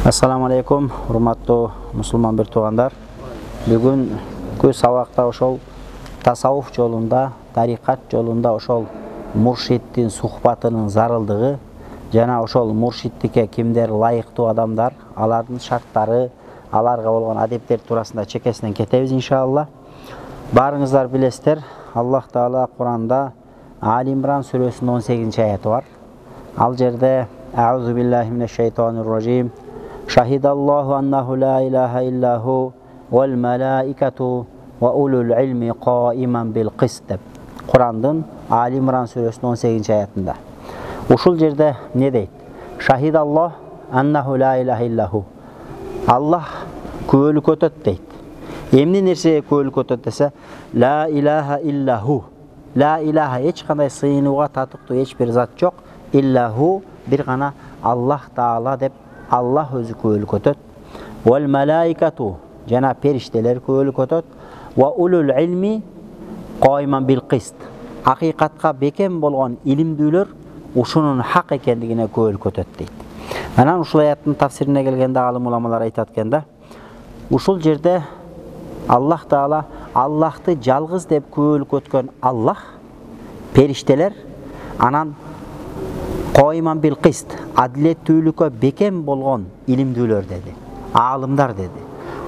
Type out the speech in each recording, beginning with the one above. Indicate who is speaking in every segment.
Speaker 1: Assalamu alaikum, урматтуу мусулман бир туугандар. Бүгүнкү сабакта ошол тасаввуф жолунда, тарикат жолунда ошол муршиддин сухбатынын зарылдыгы жана ошол муршиддикке кимдер лайыктуу адамдар, алардын шарттары, аларга болгон адептер туурасында чекесинен кетебиз иншалла. Барыңыздар билесиздер, Аллах Таала Куранда Али Имран сүрөсүнүн 18-аяты бар. Ал жерде Аузу биллахи минеш шайтанир ражим. Шахидаллаху аннаху ла илаха иллаху вал малаикату ва улул илми qaиман бил қист деп. Курандын Али Имран сүрөсүнүн 18-аятында. Ушул жерде не дейт? Шахидаллах аннаху ла илаха иллаху. Аллах күбөлүк өтөт дейт. Эмне нерсеге күбөлүк өтөт десе, ла илаха иллаху. Ла илаха эч кандай сыйынууга татыктуу эч бир зат жок. Иллаху бир гана Аллах Таала деп Аллах өзү күбөлүк өтөт. Вал малаикату жана периштелер күбөлүк өтөт. Ва улул илми qaиман бил қист. Акыйкатка бекем болгон илимдүүлөр ушунун хак экендигине күбөлүк өтөт дейт. Анан ушул аяттын тафсирине келгенде алым уламалар айтат экен да. Ушул жерде Аллах Таала Аллахты жалгыз деп күбөлүк өткөн Аллах, периштелер, анан qaиман бил қист, адилеттүүлүккө бекем болгон илимдүүлөр деди, аалымдар деди.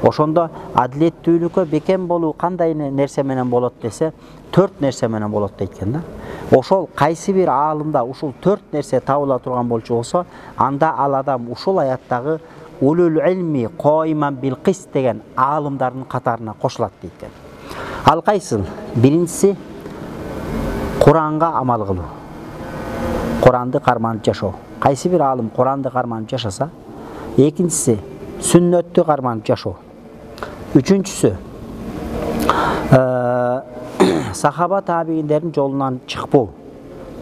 Speaker 1: Ошондо адилеттүүлүккө бекем болуу кандай нерсе менен болот десе, 4 нерсе менен болот дейт да. Ошол кайсы бир аалымда ушул 4 нерсе табыла турган болчу болсо, анда ал адам ушул аяттагы улул илми qaиман бил қист деген аалымдардын катарына кошулат дейт экен. Ал кайсы? Биринчиси Куранга амал кылуу. Куранды карманып жашоо. Кайсы бир аалым Куранды карманып жашаса, экинчиси сүннөттү карманып жашоо. Үчүнчүсү сахаба табигиндердин жолунан чыкпоо.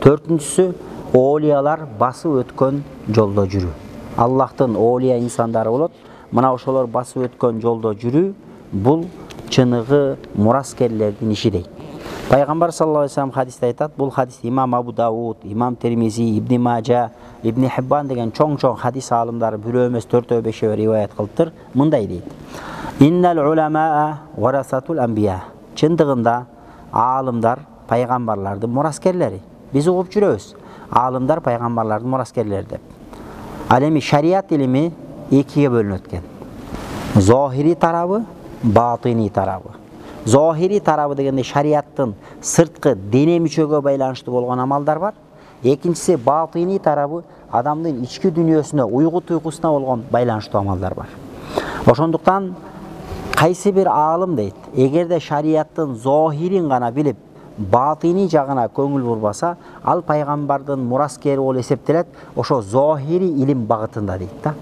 Speaker 1: Төртүнчүсү оолиялар басып өткөн жолдо жүрүү. Аллахтын оолия инсандары болот. Мына ошолор басып өткөн жолдо жүрүү бул чыныгы мураскерлердин иши дейт. Пайгамбар саллаллаху алейхи вассалам хадисте айтат, бул хадис имам Абу Дауд, имам Термизи, Ибн Мажа, Ибн Хиббан деген чоң хадис алымдары бирөө эмес 4-5 риваят кылыптыр. Мындай дейт: Иннал уламаа варасатул анбия. Чындыгында аалымдар пайгамбарлардын мураскерлери. Биз угуп жүрөбүз. Аалымдар пайгамбарлардын мураскерлери деп. Ал эми шариат илими экиге бөлүнөт экен. Зохири тарабы, батини тарабы. Зохири тарабы дегенде шариаттын сырткы дене мүчөгө байланыштуу болгон амалдар бар. Экинчиси батини тарабы, адамдын ички дүнүйөсүнө, уйгу туйгусуна болгон байланыштуу амалдар бар. Ошондуктан кайсы бир аалым дейт, эгерде шариаттын зохирин гана билип, батини жагына көңүл бурбаса, ал пайгамбардын мураскери болуп эсептелет, ошо зохири илим багытында дейт да.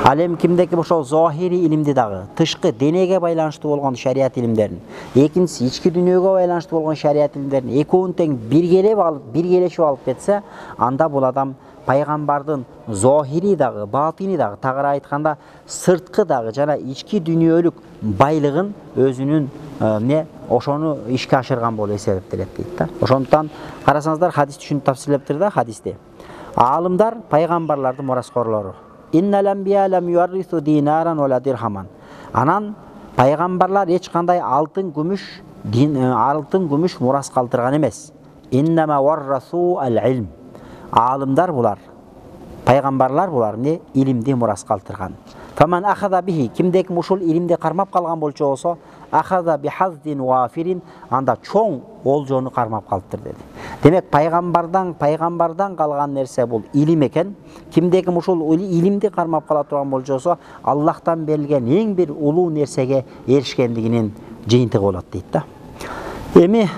Speaker 1: Ал эми кимдеки ошол зохири илимди дагы тышкы денеге байланыштуу болгон шариат илимдерин, экинчиси ички дүнүйөгө байланыштуу болгон шариат илимдерин экөөнүн тең биргелешип алып кетсе, анда бул адам пайгамбардын зохири дагы, батини дагы, тагыраак айтканда сырткы дагы жана ички дүнүйөлүк байлыгын өзүнүн ошону ишке ашырган болуп эсептелет дейт да. Ошондуктан карасаңыздар, хадисти ушинтип тафсирлептир да хадисте. Аалымдар пайгамбарлардын мураскорлору. Иннал анбия лам юаррису динаран вала дирхаман. Анан пайгамбарлар эч кандай алтын күмүш мурас калтырган эмес. Иннама варрасу ал илм. Аалымдар булар, пайгамбарлар булар не илимди мурас калтырган. Фаман ахада бихи, кимдеки ушул илимди кармап калган болчу болсо, ахада бихаздин вафирин, анда чоң олжону кармап калыптыр деди. Демек пайгамбардан калган нерсе бул илим экен. Кимдеки ушул илимди кармап кала турган болчу болсо, Аллахтан берилген эң бир улуу нерсеге эришкендигинин жыйынтыгы болот дейт да. Эми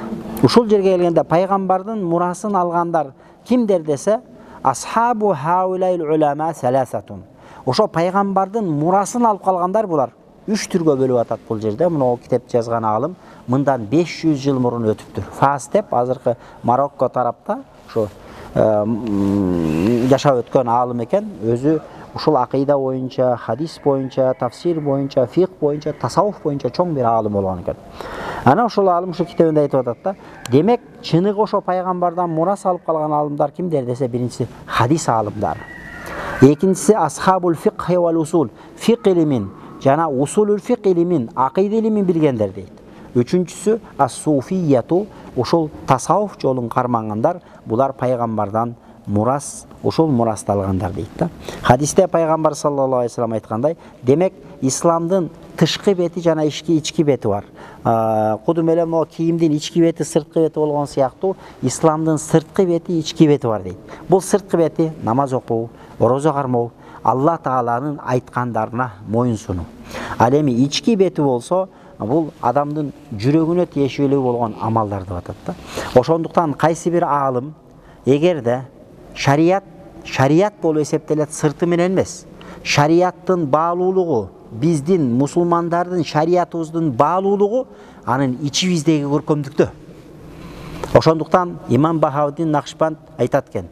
Speaker 1: ушул жерге келгенде пайгамбардын мурасын алгандар кимдер десе, асхабу хаулайл улама саласатун. Ошо пайгамбардын мурасын алып калгандар булар 3 түргө бөлүп атат бул жерде. Мына китеп жазган алым мындан 500 жыл мурун өтүптүр. Фас деп азыркы Марокко тарапта ошо жашап өткөн алым экен. Өзү ушул акыйда боюнча, хадис боюнча, тафсир боюнча, фикх боюнча, тасаввуф боюнча чоң бир алым болгон экен. Ана ошол алым ушу китебинде айтып атат да. Демек, чыныгы ошо пайгамбардан мурас алып калган алымдар кимдер десе, биринчиси хадис алымдары. Екіншісі асхабул фиқхи вал усул, фиқ илимин жана усулул фиқ илимин, акида илимин билгендер дейт. Үчүнчүсү ас-суфияту, ошол тасаввуф жолун кармагандар, булар пайгамбардан мурас, ошол мурасталгандар дейт да. Хадисте пайгамбар саллаллаху алейхи вассалам айткандай, демек исламдын тышкы бети жана ички бети бар. Кудум эле могу кийимдин ички бети, сырткы бети болгон сыяктуу, исламдын сырткы бети, ички бети бар дейт. Бул сырткы бети намаз окуу, орозо кармоо, Алла Тааланын айткандарына моюн сунуу. Ал эми ички бети болсо, бул адамдын жүрөгүнө тиешелүү болгон амалдар деп атат да. Ошондуктан кайсы бир аалым эгерде шарият болуп эсептелет сырты менен эмес, шариаттын баалуулугу, биздин мусулмандардын шариятыбыздын баалуулугу анын ичибиздеги көркөмдүктө. Ошондуктан имам Бахаудин Накшбанд айтат экен,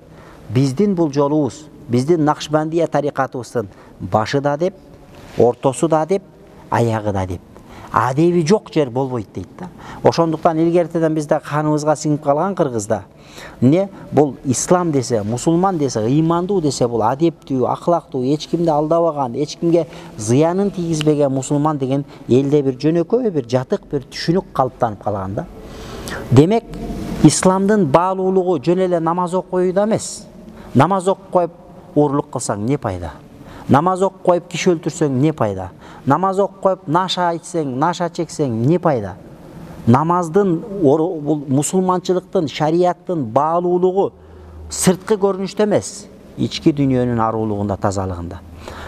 Speaker 1: биздин бул жолубуз, биздин Накшбандия тарикатыбыздын башы да деп, ортосу да деп, аягы да деп. Адеби жок жер болбойт дейт да. Ошондуктан илгертеден бизде каныбызга сиңип калган кыргызда бул ислам десе, мусулман десе, ыймандуу десе, бул адептүү, акылактуу, эч кимди алдабаган, эч кимге зыянын тийгизбеген мусулман деген элде бир жөнөкөй, бир жатык, бир түшүнүк калыптанып калган да. Демек, исламдын баалуулугу жөн эле намаз окууда эмес. Намаз окуп коюп уурлук кылсаң не пайда? Намаз окуп коюп киши өлтүрсөң не пайда? Намаз окуп коюп наша ичсең, наша чексең не пайда? Намаздын, бул мусулманчылыктын, шариаттын баалуулугу сырткы көрүнүштө эмес, ички дүйнөнүн аруулугунда, тазалыгында.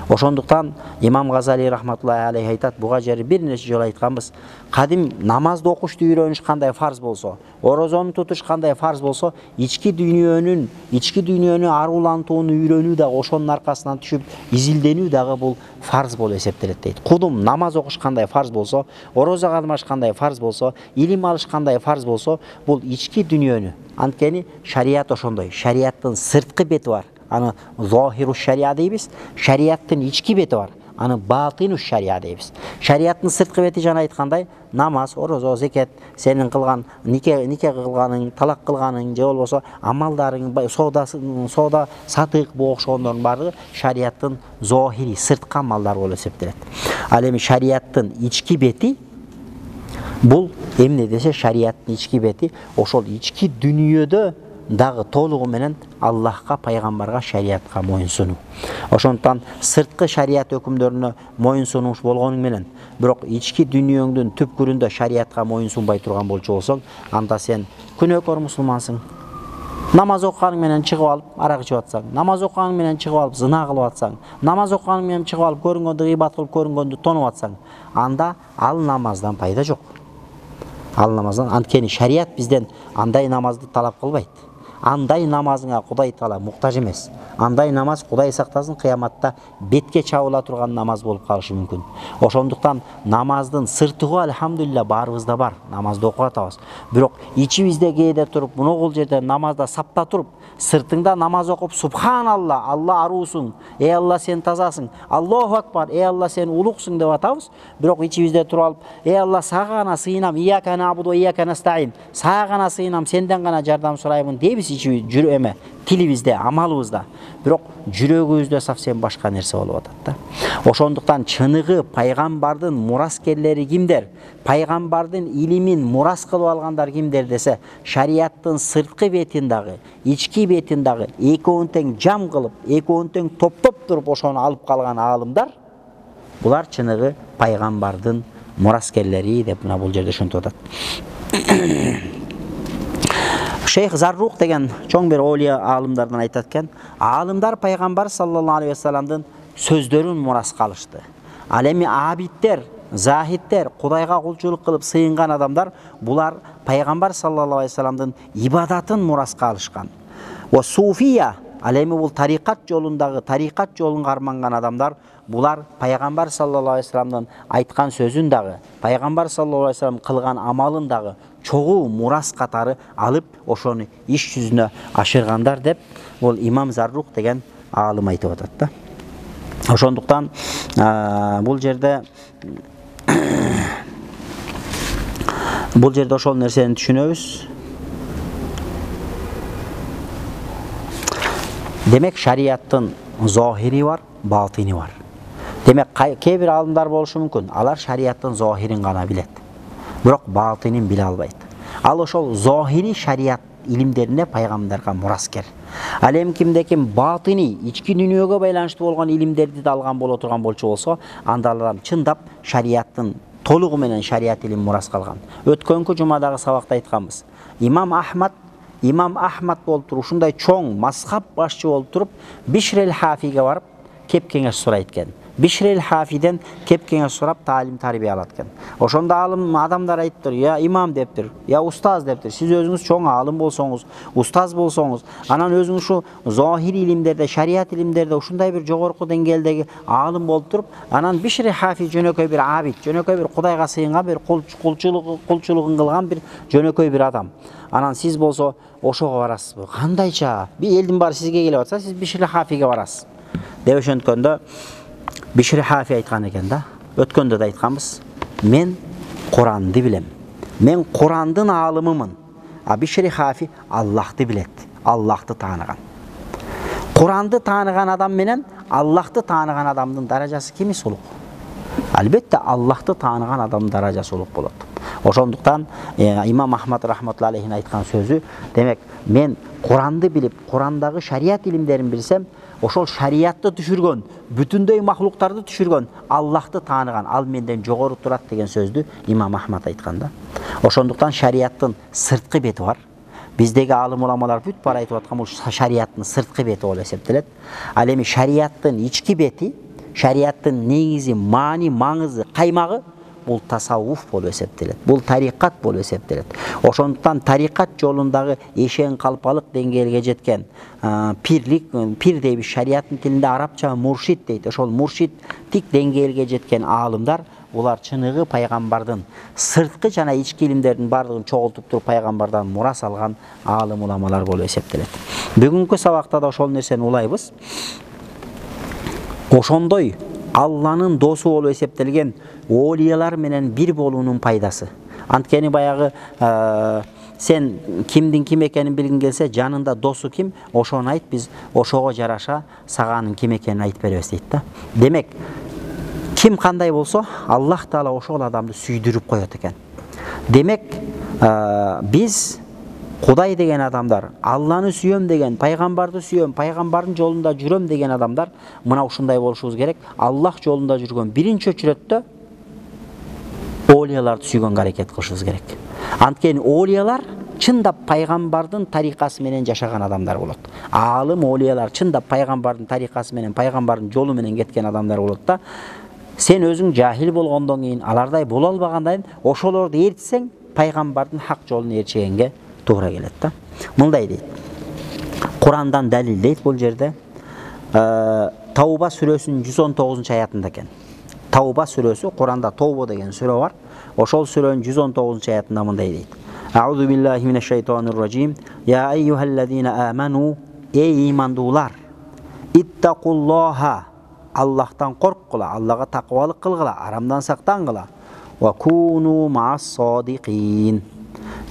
Speaker 1: Ошондуктан имам Газали рахматуллахи алейхи айтат, буга жери бир нече жолу айтканбыз. Кадим намазды окушту үйрөнүш кандай фарз болсо, орозону тутуш кандай фарз болсо, ички дүйнөнү арулантууну үйрөнүү дагы ошонун аркасынан түшүп изилденүү дагы бул фарз болуп эсептелет дейт. Кудум намаз окуш кандай фарз болсо, орозо калмаш кандай фарз болсо, илим алыш кандай фарз болсо, бул ички дүйнөнү. Анткени шарият ошондой, шариаттын сырткы бети бар. Аны зохиру шария дейбиз. Шариаттын ички бети бар. Аны батину шария дейбиз. Шариаттын сырткы бети жана айткандай, намаз, орозо, зекет, сенин кылган нике кылганың, талак кылганың, же болбосо амалдарың, соода, сатык бу окшогондордун баардыгы шариаттын зохири, сырткы амалдар болуп эсептелет. Ал эми шариаттын ички бети бул эмне десе, шариаттын ички бети ошол ички дүйнөдө дагы толугу менен Аллахка, пайгамбарга, шариатка моюн сунуу. Ошондуктан сырткы шариат өкүмдөрүнө моюн сунуш болгону менен, бирок ички дүйнөңдүн түпкүрүндө шариатка моюн сунбай турган болчу болсоң, анда сен күнөөкөр мусулмансың. Намаз окуганың менен чыгып алып арак ичип атсаң, намаз окуганың менен чыгып алып зына кылып атсаң, намаз окуганың менен чыгып алып көрүнгөндү гыйбат кылып көрүнгөндү тонуп атсаң, анда ал намаздан пайда жок. Ал намаздан, анткени шариат бизден андай намазды талап кылбайт. Андай намазыңа Кудай Таала муктаж эмес. Андай намаз Кудай сактасын, кыяматта бетке чабыла турган намаз болуп калышы мүмкүн. Ошондуктан намаздын сыртыгы алхамдулилла баарыбызда бар. Намазды окуп атабыз. Бирок ичибизде кээде туруп, муногул жерде намазда сапта туруп, сыртыңда намаз окуп, субханалла, Алла аруусуң, эй Алла сен тазасың, Аллаху акбар, эй Алла сен улуксуң деп атабыз. Бирок ичибизде туруп алып, эй Алла сага гана сыйынам, ияка набуду ва ияка настаин, сага гана сыйынам, сенден гана жардам сурайбын дейбиз эме тилибизде, амалыбызда. Бирок жүрөгүбүздө совсем башка нерсе болуп атат да. Ошондуктан чыныгы пайгамбардын мураскерлери кимдер? Пайгамбардын илимин мурас кылып алгандар кимдер десе, шариаттын сырткы бетин дагы, ички бетин дагы экөөнүн тең жам кылып, экөөнүн тең топтоп туруп ошону алып калган аалымдар, булар чыныгы пайгамбардын мураскерлери деп мына бул жерде ошентип атат. Шейх Заррук деген чоң бир олия аалымдардан айтат экен, аалымдар пайгамбар саллаллаху алейхи вассаламдын сөздөрүн мураска алышты. Ал эми абидтер, захидтер, Кудайга кулчулук кылып сыйынган адамдар, булар пайгамбар саллаллаху алейхи вассаламдын ибадатын мураска алышкан. Ва суфия, ал эми бул тарикат жолун карманган адамдар, булар пайгамбар саллаллаху алейхи вассаламдын айткан сөзүн дагы, пайгамбар саллаллаху алейхи вассалам кылган амалын дагы чогуу мурас катары алып, ошону иш жүзүнө ашыргандар деп бул имам Заррук деген аалым айтып атат да. Ошондуктан бул жерде ошол нерсени түшүнөбүз. Демек шариаттын зохири бар, батини бар. Демек, кээ бир алымдар болушу мүмкүн, алар шариаттын зохирин гана билет, бирок батинин биле албайт. Ал ошол зохири шарият илимдерине пайгамбарга мураскер. Ал эми кимде-ким батини, ички дүйнөгө байланыштуу болгон илимдерди да алган боло турган болчу болсо, анда адам чындап шариаттын толугу менен шарият илим мураска алган. Өткөнкү жумадагы сабакта айтканбыз. Имам Ахмад болуп туруп, ушундай чоң мазхаб башчы болуп туруп, Бишрел Хафиге барып, кеп кеңеш сурайт экен. Бишрел Хафиден кеп кеңеш сурап таалим тарбия алат экен. Ошондо алым адамдар айттыр, я имам дептир, я устаз дептир. Сиз өзүңүз чоң алым болсоңуз, устаз болсоңуз, анан өзүңүз ушу зохири илимдерде, шарият илимдерде ушундай бир жогорку деңгээлдеги алым болуп туруп, анан Бишрел Хафи жөнөкөй бир абид, жөнөкөй бир Кудайга сыйынган, бир кулчулугун кылган бир жөнөкөй бир адам. Анан сиз болсо ошого барасызбы? Кандайча? Бир элдин баары сизге келип атса, сиз Бишрел Хафиге барасыз. Деп ошонткөндө Бишрел Хафи айткан экен да. Өткөндө да айтканбыз. Мен Куранды билем. Мен Курандын алымымын. А Бишрел Хафи Аллахты билет. Аллахты тааныган. Куранды тааныган адам менен Аллахты тааныган адамдын даражасы кими сулук? Албетте Аллахты тааныган адамдын даражасы улук болот. Ошондуктан имам Ахмад рахматуллахи алейхин айткан сөзү, демек мен Куранды билип, Курандагы шарият илимдерин билсем, ошол шариятты түшүргөн, бүтүндөй махлуктарды түшүргөн Аллахты тааныган, ал менден жогору турат деген сөздү имам Ахмад айткан да. Ошондуктан шариаттын сырткы бети бар. Биздеги алым уламалар бүт бара айтып аткан бул шариаттын сырткы бети болуп эсептелет. Ал эми шариаттын ички бети, шариаттын негизи, маани, маңызы, каймагы бул тасаввуф болуп эсептелет. Бул тарикат болуп эсептелет. Ошондуктан тарикат жолундагы эшең калпалык деңгээлге жеткен пир дейбиз шариаттын тилинде, арабча муршид дейт. Ошол муршидтик деңгээлге жеткен аалымдар, булар чыныгы пайгамбардын сырткы жана ички илимдердин бардыгын чогултуп туруп пайгамбардан мурас алган аалым уламалар болуп эсептелет. Бүгүнкү сабакта да ошол нерсени улайбыз. Ошондой Алланын досу болуп эсептелген олиялар менен бир болуунун пайдасы. Анткени баягы сен кимдин ким экенин билгиң келсе, жанында досу ким, ошону айт, биз ошого жараша саганын ким экенин айтып беребиз дейт да. Демек, ким кандай болсо, Аллах Таала ошол адамды сүйдүрүп коет экен. Демек, биз Кудай деген адамдар, Алланы сүйөм деген, пайгамбарды сүйөм, пайгамбардын жолунда жүрөм деген адамдар мына ушундай болушубуз керек. Аллах жолунда жүргөн биринчи өчүрөттө олияларды сүйгөнгө аракет кылышыбыз керек. Анткени олиялар чындап пайгамбардын тарикасы менен жашаган адамдар болот. Алым олиялар чындап пайгамбардын тарикасы менен, пайгамбардын жолу менен кеткен адамдар болот да. Сен өзүң жахил болгондон кийин, алардай боло албагандан кийин ошолорду ээрчисең, пайгамбардын хак жолун ээрчигенге туура келет да. Мындай дейт. Курандан далилдейт бул жерде. Тауба сүрөсүнүн 119-аятында экен. Тауба сүрөсү, Куранда Тауба деген сүрө бар. Ошол сүрөнүн 119-аятында мындай дейт. Аузу биллахи минеш шайтанир ражим. Я айюхаллазина аману, эй имандуулар. Иттакуллаха, Аллахтан корккула, Аллага такыбалык кылгыла, арамдан сактангыла. Ва куну маас-садиқин.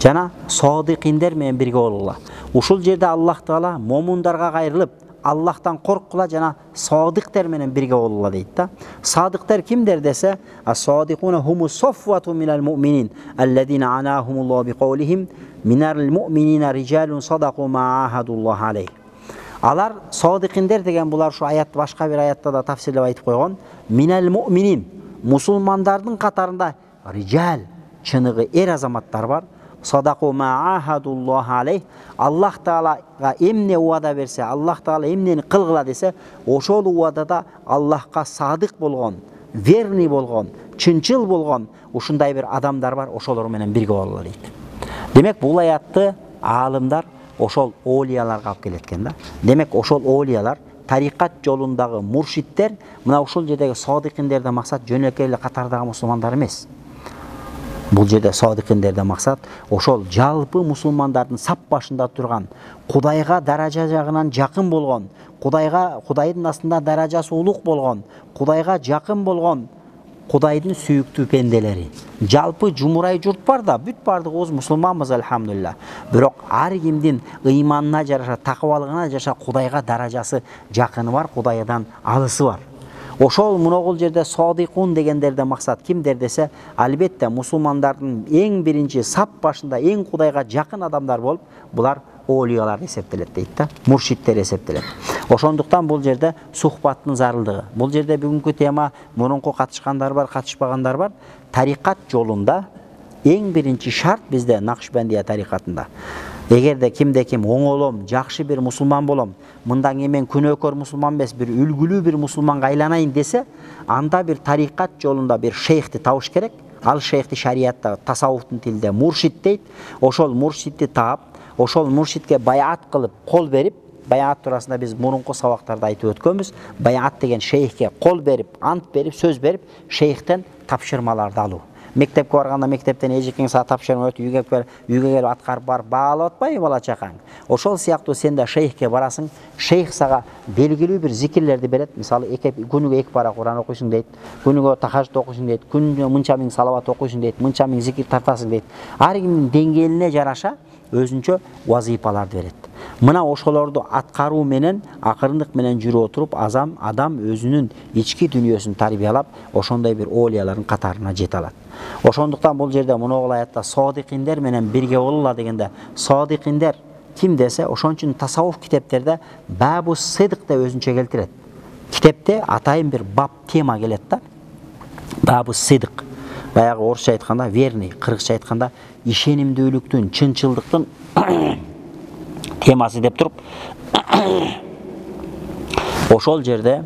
Speaker 1: Жана садиқиндер менен бирге болгула. Ушул жерде Аллах Таала момундарга кайрылып, Аллахтан корккула жана садиктер менен бирге болгула дейт да. Садиктер кимдер десе, ас-садиқуна хумус софвату минал муъминин, аллазина анахумуллаху биқаулихим, минал муъминина риджалун садақу ма ахадуллаху алейх. Алар садиқиндер деген булар ушу аят, башка бир аятта да тафсирлеп айтып койгон. Минал муъминин, мусулмандардын катарында риджал, чыныгы эр азаматтар бар. Садақу ма ахадуллаху алейх. Аллах Таалага эмне уада берсе, Аллах Таала эмнени кылгыла десе, ошол уадада Аллахка садык болгон, верный болгон, чынчыл болгон ушундай бир адамдар бар, ошолор менен бирге бололу дейт. Демек, бул аятты аалымдар ошол олияларга алып келет экен да. Демек, ошол олиялар тарикат жолундагы муршиттер, мына ушул жердеги садикиндерден максат жөнөкөй эле катардагы мусулмандар эмес. Бул жерде садикиндерден максат ошол жалпы мусулмандардын сап башында турган, Кудайга даража жагынан жакын болгон, Кудайдын астында даражасы улук болгон, Кудайга жакын болгон Кудайдын сүйүктүү пенделери. Жалпы жумурай журт бар да, бүт бардыгыбыз мусулманбыз альхамдулилlah. Бирок ар кимдин ыйманына жараша, такыбалыгына жараша Кудайга даражасы жакыны бар, Кудайдан алысы бар. Ошол муногул жерде содикун дегендерде максат кимдер десе, албетте мусулмандардын эң биринчи сап башында эң Кудайга жакын адамдар болуп, булар олиялар эсептелет дейт да, муршиттер эсептелет. Ошондуктан бул жерде сухбаттын зарылдыгы. Бул жерде бүгүнкү тема мурунку катышкандар бар, катышпагандар бар. Тарикат жолунда эң биринчи шарт бизде Накшбандия тарикатында. Эгерде кимде ким оңолом, жакшы бир мусулман болом, мындан кийин мен күнөөкөр мусулман эмес, бир үлгүлүү бир мусулманга айланайын десе, анда бир тарикат жолунда бир шейхти табыш керек. Ал шейхти шариатта, тасаввуфтун тилинде муршид дейт. Ошол муршидти таап, ошол муршидке баяат кылып, кол берип, баяат туурасында биз мурунку сабактарда айтып өткөнбүз. Баяат деген шейхке кол берип, ант берип, сөз берип, шейхтен тапшырмаларды алуу. Мектепке барганда мектептен эжекең сага тапшырма өтүп, үйгө келип аткарып барып баалап атпайбы бала чакаң. Ошол сыяктуу сен да шейхке барасың, шейх сага белгилүү бир зикирлерди берет. Мисалы, күнүгө 2 пара Куран окуйсуң дейт, күнүгө тахажжуд окуйсуң дейт, күнүгө мынча миң салават окуйсуң дейт, мынча миң зикир тартасың дейт. Ар кимдин деңгээлине жараша өзүнчө вазифаларды берет. Мына ошолорду аткаруу менен, акырындык менен жүрүп отуруп, адам өзүнүн ички дүнүйөсүн тарбиялап, ошондой бир олиялардын катарына жете алат. Ошондуктан бул жерде муногул аятта содикиндер менен бирге болула дегенде, содикиндер ким десе, ошон үчүн тасаввуф китептерде бабу сидик деп өзүнчө келтирет. Китепте атайын бир бап тема келет да. Бабу сидик. Баягы орусча айтканда верный, кыргызча айтканда ишенимдүүлүктүн, чынчылдыктын темасы деп туруп, ошол жерде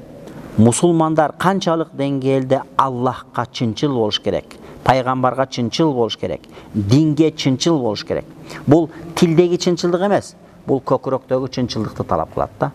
Speaker 1: мусулмандар канчалык деңгээлде Аллахка чынчыл болуш керек, пайгамбарга чынчыл болуш керек, динге чынчыл болуш керек. Бул тилдеги чынчылдык эмес, бул көкүрөктөгү чынчылдыкты талап кылат да.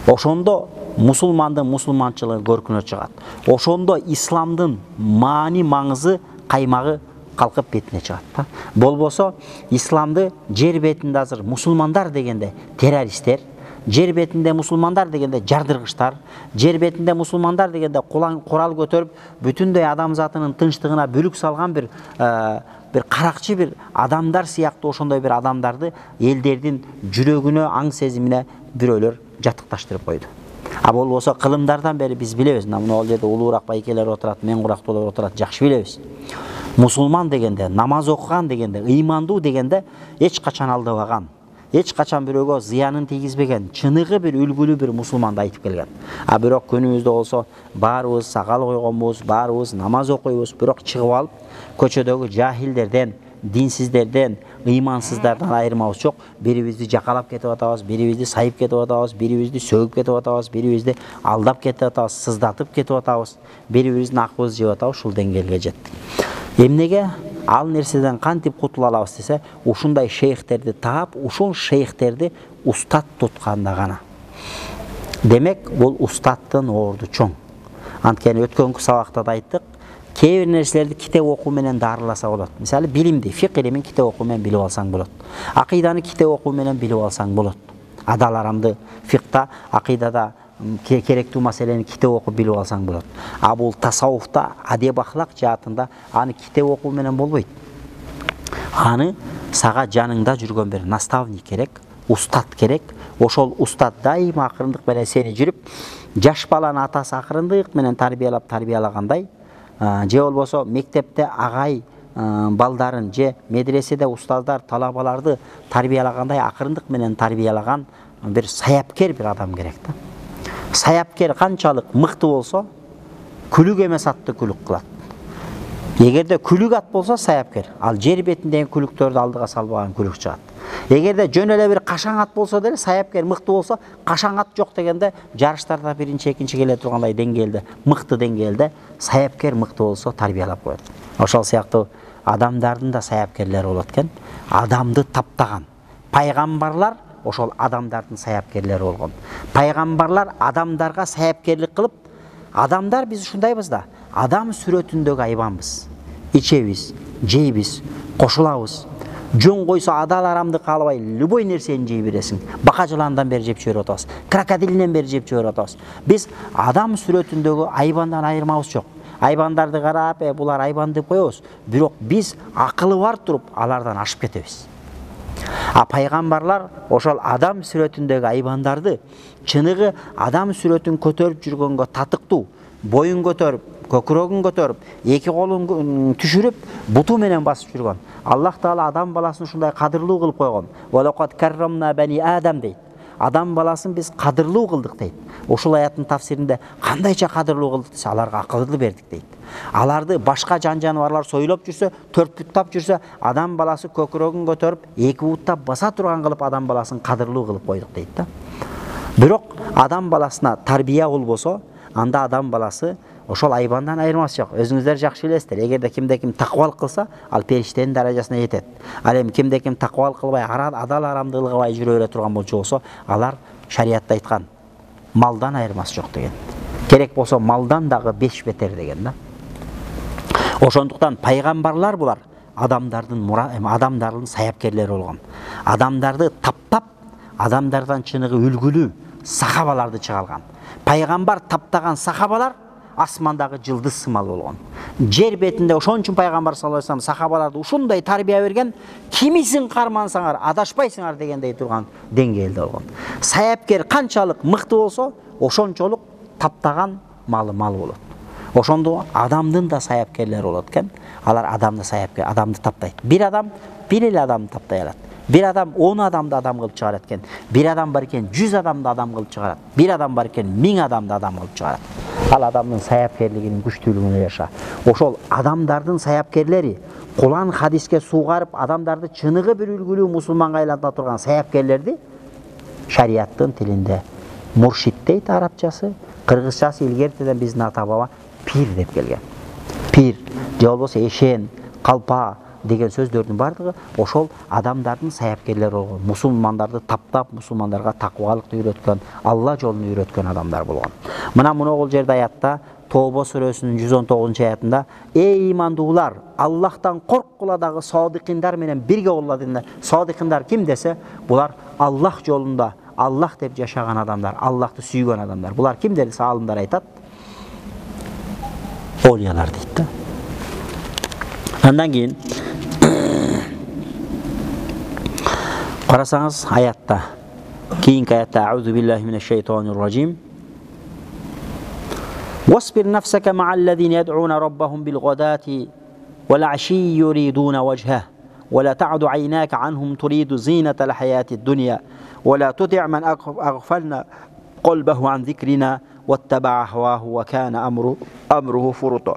Speaker 1: Ошондо мусулмандын мусулманчылыгы көркүнө чыгат. Ошондо исламдын маани маңызы, каймагы калкып бетине чыгат да. Болбосо исламды жер бетинде азыр мусулмандар дегенде террористтер, жер бетинде мусулмандар дегенде жардыргычтар, жер бетинде мусулмандар дегенде курал көтөрүп, бүтүндөй адамзатынын тынчтыгына бүлүк салган бир каракчы бир адамдар сыяктуу ошондой бир адамдарды элдердин жүрөгүнө, аң сезимине бирөөлөр жатыкташтырып койду. А болбосо кылымдардан бери биз билебиз, мына ал жерде улуураак байкелер отурат, мен курактуулар отурат, жакшы билебиз. Мусулман дегенде, намаз окуган дегенде, ыймандуу дегенде эч качан алдабаган, эч качан бирөөгө зыянын тийгизбеген, чыныгы бир үлгүлүү бир мусулманды айтып келген. А бирок күнүбүздө болсо баарыбыз сакал койгонбуз, баарыбыз намаз окуйбуз, бирок чыгып алып көчөдөгү жахилдерден, динсиздерден, ыймансыздардан айырмабыз жок. Бирибизди жакалап кетип атабыз, бирибизди сайып кетип атабыз, бирибизди сөгүп кетип атабыз, бирибизди алдап кетип атабыз, сыздатып кетип атабыз, бирибиздин акыбызды жеп атабыз, ушул деңгээлге жеттик. Эмнеге ал нерседен кантип кутула алабыз десе, ушундай шейхтерди таап, ушул шейхтерди устат тутканда гана. Демек, бул устаттын орду чоң. Анткени өткөнкү сабакта да айттык, кээ бир нерселерди китеп окуу менен дарыласа болот. Мисалы, билимди, фик илимин китеп окуу менен билип алсаң болот. Акыйданы китеп окуу менен билип алсаң болот. Адал арамды фикта, акыйдада керектүү маселени китеп окуп билип алсаң болот. А бул тасаввуфта, адеп ахлак жаатында аны китеп окуу менен болбойт. Аны сага жаныңда жүргөн бир наставник керек, устат керек. Ошол устат дайыма акырындык менен сени жүрүп, жаш баланы атасы акырындык менен тарбиялагандай, же болбосо мектепте агай балдарын, же медреседе устаздар талабаларды тарбиялагандай акырындык менен тарбиялаган бир саяпкер бир адам керек да. Саяпкер канчалык мыкты болсо, күлүк эмес атты күлүк кылат. Эгерде күлүк ат болсо саяпкер, ал жер бетиндеги күлүктөрдү алдыга салбаган күлүк чыгат. Эгерде жөн эле бир кашаң ат болсо деле, саяпкер мыкты болсо, кашаң ат жок дегенде жарыштарда биринчи, экинчи келе тургандай деңгээлде, мыкты деңгээлде саяпкер мыкты болсо тарбиялап коет. Ошол сыяктуу адамдардын да саяпкерлери болот экен. Адамды таптаган пайгамбарлар ошол адамдардын саяпкерлери болгон. Пайгамбарлар адамдарга саяпкерлик кылып, адамдар биз ушундайбыз да, адам сүрөтүндөгү айбанбыз. Ичебиз, жейбиз, кошулабыз. Жөн койсо адал арамды каалабай, любой нерсени жей бересиң. Бака жыландан бери жеп жиберип атабыз. Крокодилден бери жеп жиберип атабыз. Биз адам сүрөтүндөгү айбандан айырмабыз жок. Айбандарды карап, булар айбан деп коебуз. Бирок биз акылы бар туруп алардан ашып кетебиз. Пайгамбарлар ошол адам сүрөтүндөгү айбандарды чыныгы адам сүрөтүн көтөрүп жүргөнгө татыктуу, боюн көтөрүп, көкүрөгүн көтөрүп, эки колун түшүрүп, буту менен басып жүргөн. Аллах Таала адам баласын ушундай кадырлуу кылып койгон. Валакат каррамна бани адам дейт. Адам баласын биз кадырлуу кылдык дейт. Ошол аяттын тафсиринде кандайча кадырлуу кылдык десе, аларга акылды бердик дейт. Аларды башка жан-жаныбарлар сойлоп жүрсө, төрт буттап жүрсө, адам баласы көкүрөгүн көтөрүп, эки буттап баса турган кылып адам баласын кадырлуу кылып койдук дейт да. Бирок адам баласына тарбия болбосо, анда адам баласы ошол айбандан айырмасы жок. Өзүңүздөр жакшы билесиздер, эгерде кимде ким такыбалык кылса, ал периштенин даражасына жетет. Ал эми кимде ким такыбалык кылбай, адал арамдык кылбай жүрө бере турган болсо, алар шариятта айткан малдан айырмасы жок деген. Керек болсо малдан дагы 5 бетер деген да. Ошондуктан пайгамбарлар булар адамдардын саяпкерлери болгон. Адамдарды таптап, адамдардан чыныгы үлгүлүү сахабаларды чыгарган. Пайгамбар таптаган сахабалар асмандагы жылдыз сымал болгон. Жер бетинде ошон үчүн пайгамбар саллаллаху алейхи вассалам сахабаларды ушундай тарбия берген, кимисин кармансаңар адашпайсыңар дегендей турган деңгээлде болгон. Саяпкер канчалык мыкты болсо, ошончолук таптаган малы мал болот. Ошондо адамдын да саяпкерлери болот экен. Алар адамды саяпкер, адамды таптайт. Бир адам бир эле адамды таптай алат. Бир адам 10 адамды адам кылып чыгарат экен. Бир адам бар экен 100 адамды адам кылып чыгарат. Бир адам бар экен 1000 адамды адам кылып чыгарат. Ал адамдын саяпкерлигинин күчтүүлүгүнө жаша. Ошол адамдардын саяпкерлери Кулан хадиске суугарып, адамдарды чыныгы бир үлгүлүү мусулманга айланта турган саяпкерлерди шариаттын тилинде муршид дейт арабчасы, кыргызчасы илгертеден биздин ата баба пир деп келген. Пир, же болбосо эшен, калпа деген сөздөрдүн бардыгы ошол адамдардын саяпкерлери болгон. Мусулмандарды таптап, мусулмандарга такыбалыкты үйрөткөн, Алла жолун үйрөткөн адамдар болгон. Мына муногул жерде аятта Тоба сүрөсүнүн 119-аятында эй имандуулар, Аллахтан корккула дагы садыкындар менен бирге болула дегенде, садыкындар ким десе, булар Аллах жолунда Аллах деп жашаган адамдар, Аллахты сүйгөн адамдар. Булар ким десе, алымдар айтат? Олиялар дейт да. Андан кийин карасаңыз аятта, кийинки аятта аузу биллахи минеш шайтанир ражим. واصبر نفسك مع الذين يدعون ربهم بالغداة والعشي يريدون وجهه ولا تعد عيناك عنهم تريد زينة الحياة الدنيا ولا تطع من أغفلنا قلبه عن ذكرنا واتبع هواه وكان أمره فرطا.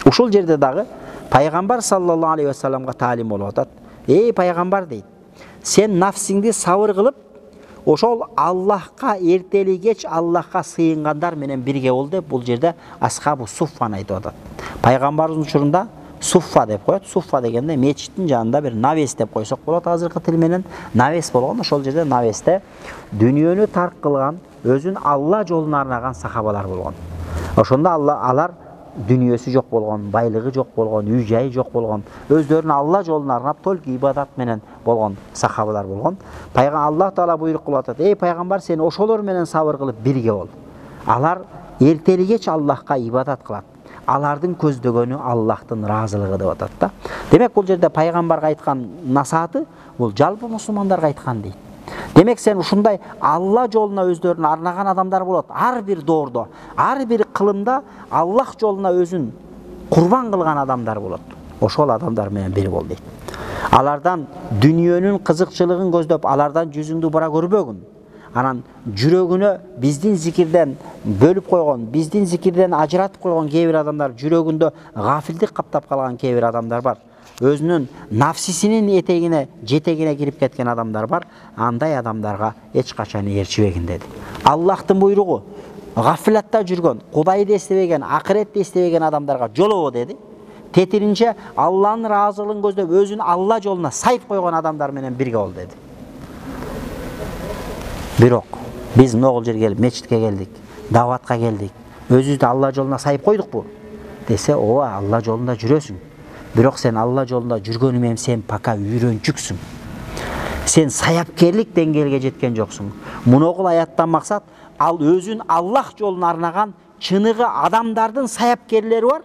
Speaker 1: Ушул жерде дагы пайгамбар саллаллаху алейхи вассаламга таалим болуп атат. Эй пайгамбар дейт, сен нафсиңди сабыр кылып, ошол Аллахка эртели кеч Аллахка сыйынгандар менен бирге бол деп бул жерде асхабу суффаны айтып атат. Пайгамбардын учурунда суффа деп коет. Суффа дегенде мечиттин жанында бир навес деп койсок болот азыркы тил менен. Навес болгон. Ошол жерде навесте дүйнөнү тарк кылган, өзүн Алла жолуна арнаган сахабалар болгон. Ошондо алар дүниесі жок болгон, байлыгы жок болгон, үй жайы жок болгон, өздөрүн Алла жолуна арнап толку ибадат менен болгон сахабалар болгон. Аллах Таала буйрук кылып атат: "Эй пайгамбар, сен ошолор менен сабыр кылып бирге бол." Алар эртелигеч Аллахка ибадат кылат. Алардын көздөгөнү Аллахтын ыраазылыгы деп атат да. Демек бул жерде пайгамбарга айткан насааты бул жалпы мусулмандарга айткан дейт. Демек сен ушундай Алла жолуна өздөрүн арнаган адамдар болот. Ар бир доордо, ар бир кылымда Аллах жолуна өзүн курбан кылган адамдар болот. Ошол адамдар менен бир бол дейт. Алардан дүниөнүн кызыкчылыгын көздөп, алардан жүзүңдү бура көрбөгүн. Анан жүрөгүнө биздин зикирден бөлүп койгон, биздин зикирден ажыратып койгон кээ бир адамдар, жүрөгүндө гафилдик каптап калган кээ бир адамдар бар. Өзүнүн нафсисинин жетегине кирип кеткен адамдар бар. Андай адамдарга эч качан ээрчибегин деди. Аллахтын буйругу гафилатта жүргөн, Кудайды эстебеген, акыретти эстебеген адамдарга жолобо деди. Тетиринче Алланын ыраазылыгын көздөп, өзүн Алла жолуна сайып койгон адамдар менен бирге бол деди. Бирок биз могул жерге келип, мечитке келдик, даватка келдик. Өзүбүздү Алла жолуна сайып койдукпу? Десе, ооба, Алла жолунда жүрөсүң. Бирок сен Алла жолунда жүргөнү менен сен пока үйрөнчүксүң. Сен саяпкерлик деңгээлге жеткен жоксуң. Муногул аяттан максат ал өзүн Аллах жолуна арнаган чыныгы адамдардын саяпкерлери бар.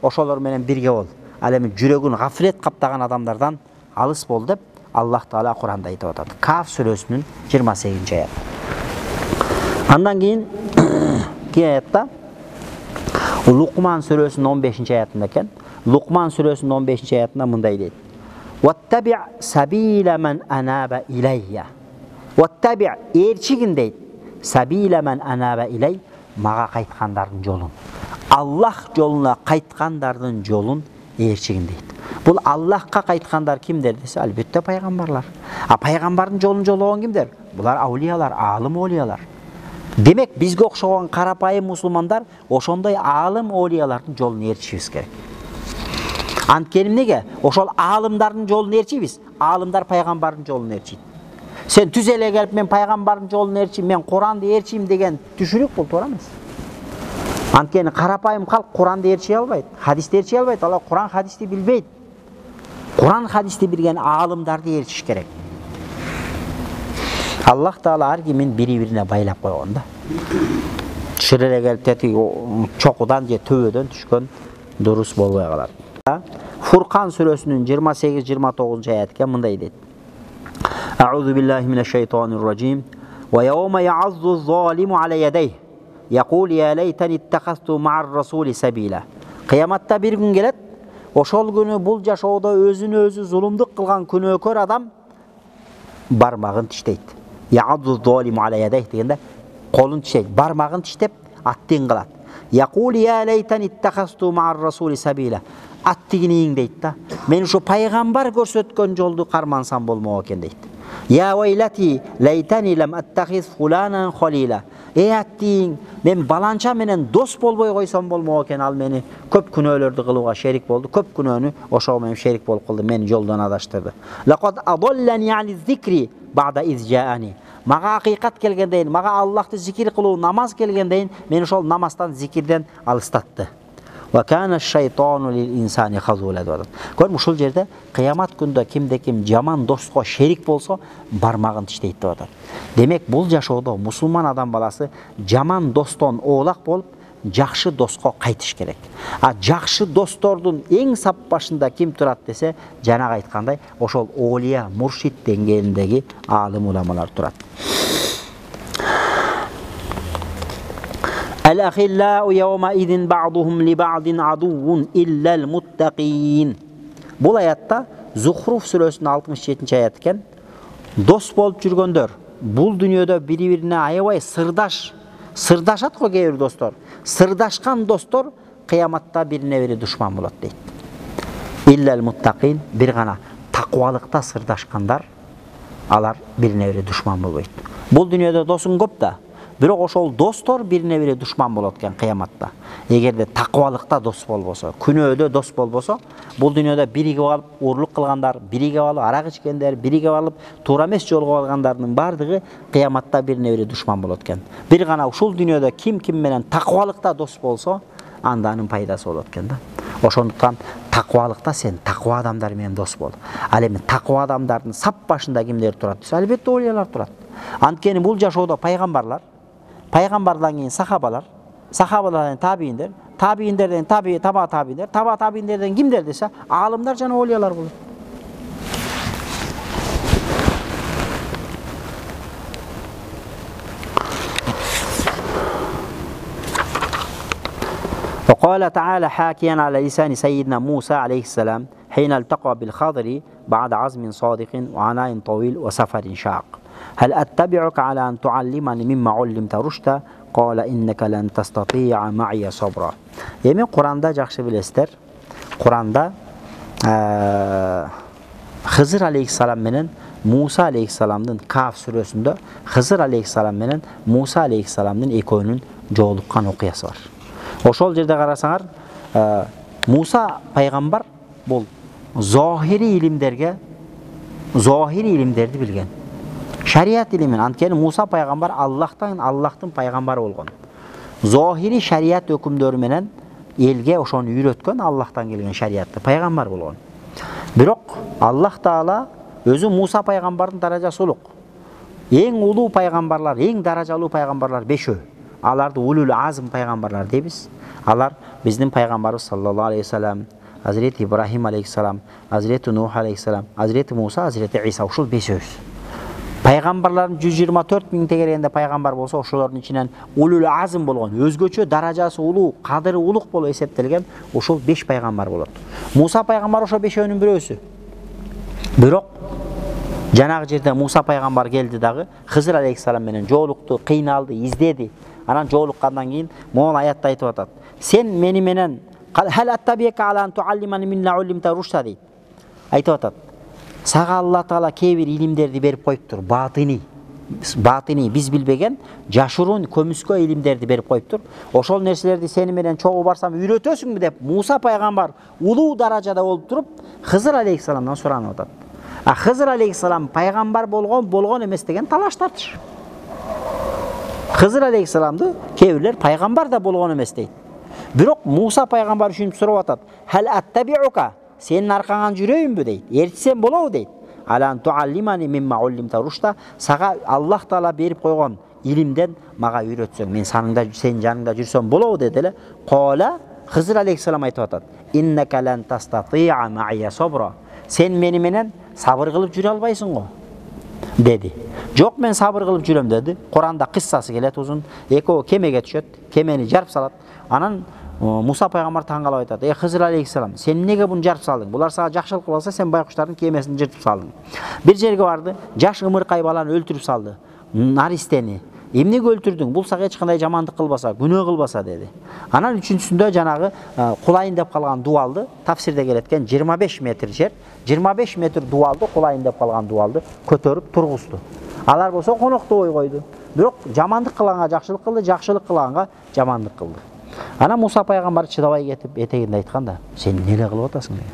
Speaker 1: Ошолор менен бирге бол. Ал эми жүрөгүн гафлет каптаган адамдардан алыс бол деп Аллах Таала Куранда айтып атат. Каф сүрөсүнүн 28-аят. Андан кийин аятта Лукман сүрөсүнүн 15-аятында экен. Лукман сүрөсүнүн 15-аятында мындай дейт. Ваттаби' сабила ман анаба илайя. Ваттаби' эрчигин дейт. Сабила ман анаба илай, мага кайткандардын жолун. Аллах жолуна кайткандардын жолун эрчигин дейт. Бул Аллахка кайткандар кимдер десе, албетте пайгамбарлар. А пайгамбардын жолун жологон кимдер? Булар аулиялар, алым олиялар. Демек бизге окшогон карапайым мусулмандар ошондой алым олиялардын жолун ээрчишибиз керек. Анткени эмнеге? Ошол алымдардын жолун ээрчийбиз. Алымдар пайгамбардын жолун ээрчийт. Сен түз эле келип мен пайгамбардын жолун ээрчийм, мен Куранды ээрчийм деген түшүрүк бул туура эмес. Анткени карапайым калк Куранды ээрчий албайт, хадисти ээрчий албайт, алар Куран хадисти билбейт. Куран хадисти билген алымдарды ээрчиш керек. Аллах Таала ар кимин бири-бирине байлап койгон да. Түшүр эле келип тети чокудан же төбөдөн түшкөн дурус болбой калат. Фуркан сүрөсүнүн 28-29-аятка мындай дейт. Аузу биллахи минеш-шайтанир ражим. Ва яума я'аззу залиму ала ядайх. Yaqul ya laytani ittakhaztu ma'ar rasuli sabila. Кыяматта бир күн келет. Ошол күнү бул жашоодо өзүнө өзү зулумдук кылган күнөөкөр адам бармагын тиштейт. Ya'azzu zalimu ala yadayh дегенде колун тиштейт, бармагын тиштеп аттын кылат. Yaqul ya laytani ittakhaztu ma'ar rasuli sabila. Аттыгинин дейт да. Мен ушу пайгамбар көрсөткөн жолду кармансам болмок экен дейт. Ya waylati laytani lam attakhiz fulanan khalila. Аттин, мен баланча менен дос болбой койсом болмок экен, ал мени көп күнөөлөрдү кылууга шерик болду. Көп күнөөнү ошого менен шерик болуп калды, мени жолдон адаштырды. Laqad adallani ani zikri ba'da iz ja'ani. Мага акыйкат келгендейин, мага Аллахты зикир кылуу, намаз келгендейин, мен ошол намаздан, зикирден алыстатты. Ва кана аш-шайтану лил-инсани хазула. Көрүм ушул жерде кыямат күндө кимде ким жаман доско шерик болсо, бармагын тиштейт деп атат. Демек бул жашоодо мусулман адам баласы жаман достон оолак болуп, жакшы доско кайтыш керек. А жакшы достордун эң сап башында ким турат десе, жанагы айткандай, ошол олия, муршид деңгээлиндеги алым уламалар турат. Al-akhillau yawma idin ba'duhum li ba'din aduwwun illa al-muttaqin. Бул аятта Зухруф сүрөсүнүн 67-аят экен. Дос болуп жүргөндөр бул дүйнөдө бири-бирине аябай сырдашат го кээ бир достор. Сырдашкан достор кыяматта бирине-бири душман болот дейт. Illa al-muttaqin, бир гана таквалыкта сырдашкандар, алар бирине-бири душман болбойт. Бул дүйнөдө досуң көп да, бирок ошол достор бирине-бири душман болот экен кыяматта. Эгерде таквалыкта дос болбосо, күнөөдө дос болбосо, бул дүйнөдө биригип алып урлук кылгандар, биригип алып арак ичкендер, биригип алып туура эмес жолго алгандардын бардыгы кыяматта бирине-бири душман болот экен. Бир гана ушул дүйнөдө ким менен таквалыкта дос болсо, анданын пайдасы болот экен да. Ошондуктан таквалыкта сен таква адамдар менен дос бол. Ал эми таква адамдардын сап башында кимдер турат десе, албетте олиялар турат. Анткени бул жашоодо пайгамбарлар, пайгамбардан кийин сахабалар, сахабалардан табииндер, табииндерден таба табииндер, таба табииндерден кимдер десе, алымдар жана олиялар болот. وقال تعالى حاكيا على لسان سيدنا موسى عليه السلام حين التقى بالخضر بعد عزم صادق وعناء طويل وسفر شاق. هل أتبعك على أن تعلمني مما علمت رشدا قال إنك لن تستطيع معي صبرا. Эми Куранда жакшы билесиздер. Куранда Хызыр алейхиссалам менен Муса алейхиссаламдын Каф сүрөсүндө Хызыр алейхиссалам менен Муса алейхиссаламдын экөөнүн жолуккан окуясы бар. Ошол жерде карасаңар, Муса пайгамбар бул зохири илимдерди билген. Шариат илимин, анткени Муса пайгамбар Аллахтын пайгамбары болгон. Зохири шариат өкүмдөрү менен элге ошону үйрөткөн, Аллахтан келген шариатты пайгамбар болгон. Бирок Аллах Таала өзү Муса пайгамбардын даражасы улук. Эң улуу пайгамбарлар, эң даражалуу пайгамбарлар 5. аларды улул азм пайгамбарлар дейбиз. Алар биздин пайгамбарыбыз саллаллаху алейхи вассалам, Hazreti İbrahim aleyhisselam, Hazreti Nuh aleyhisselam, Hazreti Musa, Hazreti İsa ушул бесөөбүз. Пайгамбарлардын 124 миң тегерегенде пайгамбар болсо, ошолордун ичинен улул азм болгон, өзгөчө даражасы улуу, кадыры улук болуп эсептелген ошол 5 пайгамбар болот. Муса пайгамбар ошо бешөөнүн бирөөсү. Бирок жанагы жерде Муса пайгамбар келди дагы, Хызыр алейхиссалам менен жолукту, кыйналды, издеди. Анан жолуккандан кийин могул аятта айтып атат. Сен мени менен хал аттабика ала ан туаллимани минна улимта рушта дейт. Айтып атат. Сага Алла Таала кээ бир илимдерди берип коюптур, батыни биз билбеген жашыруун көмүскө илимдерди берип коюптур. Ошол нерселерди сени менен чогуу барсам үйрөтөсүңбү деп Муса пайгамбар улуу даражада болуп туруп Хызыр алейхиссаламдан суранып атат. А Хызыр алейхиссалам пайгамбар болгон эмес деген талаш тартыш. Хызыр алейхиссаламды кээ бирлер пайгамбар да болгон эмес дейт. Бирок Муса пайгамбар үчүн сурап атат. Хал аттабиука, сенин аркаңан жүрөйүнбү дейт. Ертсем болобу дейт. Алан туаллимани мимма уллимта рушта, сага Аллах Таала берип койгон илимден мага үйрөтсөң, мен сенин жаныңда жүрсөм болобу деди эле. Кола Хызыр алейхиссалам айтып атат. Иннака лан тастати'a ма'ия сабра. Сен мени менен сабыр кылып жүрө албайсың го деди. Жок, мен сабыр кылып жүрөм деди. Куранда кыссасы келет узун. Экөө кемеге түшөт, кемени жарып салат. Анан Муса пайгамбар таң калып айтат. Хызыр алейхиссалам, сен неге буну жарып салдың? Булар сага жакшылык кылса, сен байкуштардын кемесин жыртып салдың. Бир жерге барды, жаш ымыркай баланы өлтүрүп салды. Наристени. Эмнеге өлтүрдүң? Бул сага эч кандай жамандык кылбаса, күнөө кылбаса деди. Анан үчүнчүсүндө жанагы кулайын деп калган дуалды, тафсирде келеткен 25 метр жер, 25 метр дуалды, кулайын деп калган дуалды көтөрүп тургузду. Алар болсо коноктобой койду. Бирок жамандык кылганга жакшылык кылды, жакшылык кылганга жамандык кылды. Ана Муса пайгамбар чыдабай кетип этегинде айтканда, сен эмне кылып атасың деген.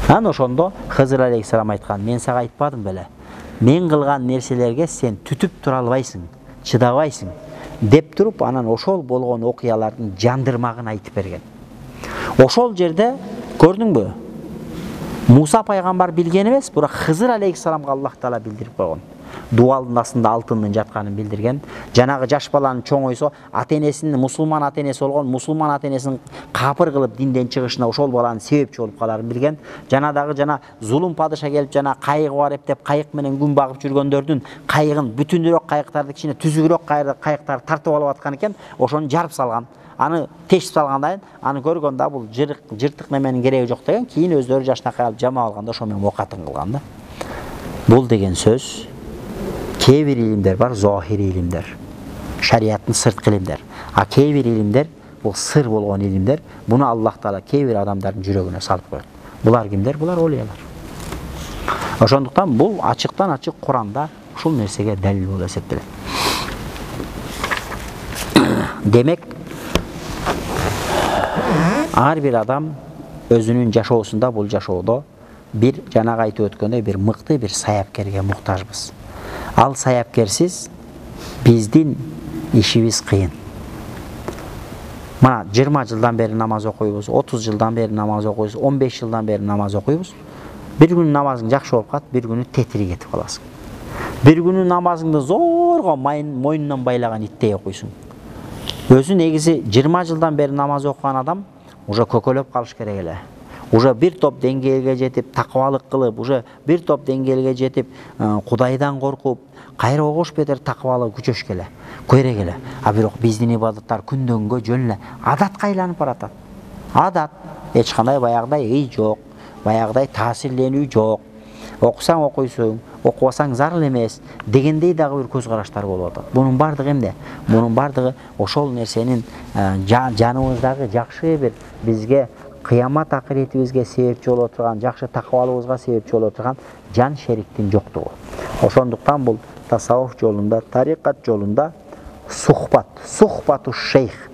Speaker 1: Анан ошондо Хызыр алейхиссалам айткан, мен сага айтпадым беле. Мен кылган нерселерге сен түтүп тура албайсың, чыдабайсың деп туруп, анан ошол болгон окуялардын жандырмагын айтып берген. Ошол жерде көрдүңбү? Муса пайгамбар билген эмес, бирок Хызыр алейхиссаламга Аллах Таала билдирип койгон. Дуалдын астында алтындын жатканын билдирген. Жанагы жаш баланын чоңойсо, ата-энесинин мусулман ата-энеси болгон, мусулман ата-энесин капыр кылып динден чыгышына ошол баланын себепчи болуп каларын билген. Жана зулум падыша келип жана кайыгы бар деп кайык менен күн багып жүргөндөрдүн кайыгын бүтүнүрөөк кайыктарды кичине түзүгүрөөк кайыктарды тартып алып аткан экен, ошону жарып салган. Аны тешип салгандан аны көргөн да бул жыртык неменин кереги жок деген, кийин өздөрү жашнакай алып жама алганда ошо менен окатын кылган да. Бул деген сөз кээ бир илимдер бар, зохири илимдер, шариаттын сырткы илимдер. А кээ бир илимдер бул сыр болгон илимдер. Буну Аллах Таала кээ бир адамдардын жүрөгүнө салып коет. Булар кимдер? Булар олиялар. Ошондуктан бул ачыктан ачык Куранда ушул нерсеге далил болуп эсептелет. Демек, ар бир адам өзүнүн жашоосунда, бул жашоодо бир жанагы айтып өткөндөй бир мыкты бир саяпкерге муктажбыз. Ал саяпкерсиз биздин ишибиз кыйын. Мана 20 жылдан бери намаз окуйбуз, 30 жылдан бери намаз окуйбуз, 15 жылдан бери намаз окуйбуз. Бир күнү намазың жакшы болуп калат, бир күнү тетири кетип каласың. Бир күнү намазыңды зорго мойнунан байлаган иттей окуйсуң. Өзү негизи 20 жылдан бери намаз окуган адам уже көкөлөп калыш керек эле. Уже бир топ деңгээлге жетип, такыбалык кылып, уже бир топ деңгээлге жетип, Кудайдан коркуп, кайра огош бетер такыбалык күчөш келе, керек эле. А бирок биздин ибадаттар күндөн күнгө жөн эле адатка айланып баратат. Адат, эч кандай баягыдай ый жок, баягыдай таасирленүү жок. Окусаң окуйсуң, окубасаң зарыл эмес дегендей дагы бир көз караштар болуп атат. Бунун бардыгы эмне? Бунун бардыгы ошол нерсенин жаныбыздагы жакшы бир бизге кыямат акыретибизге себепчи боло турган, жакшы такыбалыбызга себепчи боло турган жан шериктин жоктугу. Ошондуктан бул тасаввуф жолунда, тарикат жолунда сухбату шейх.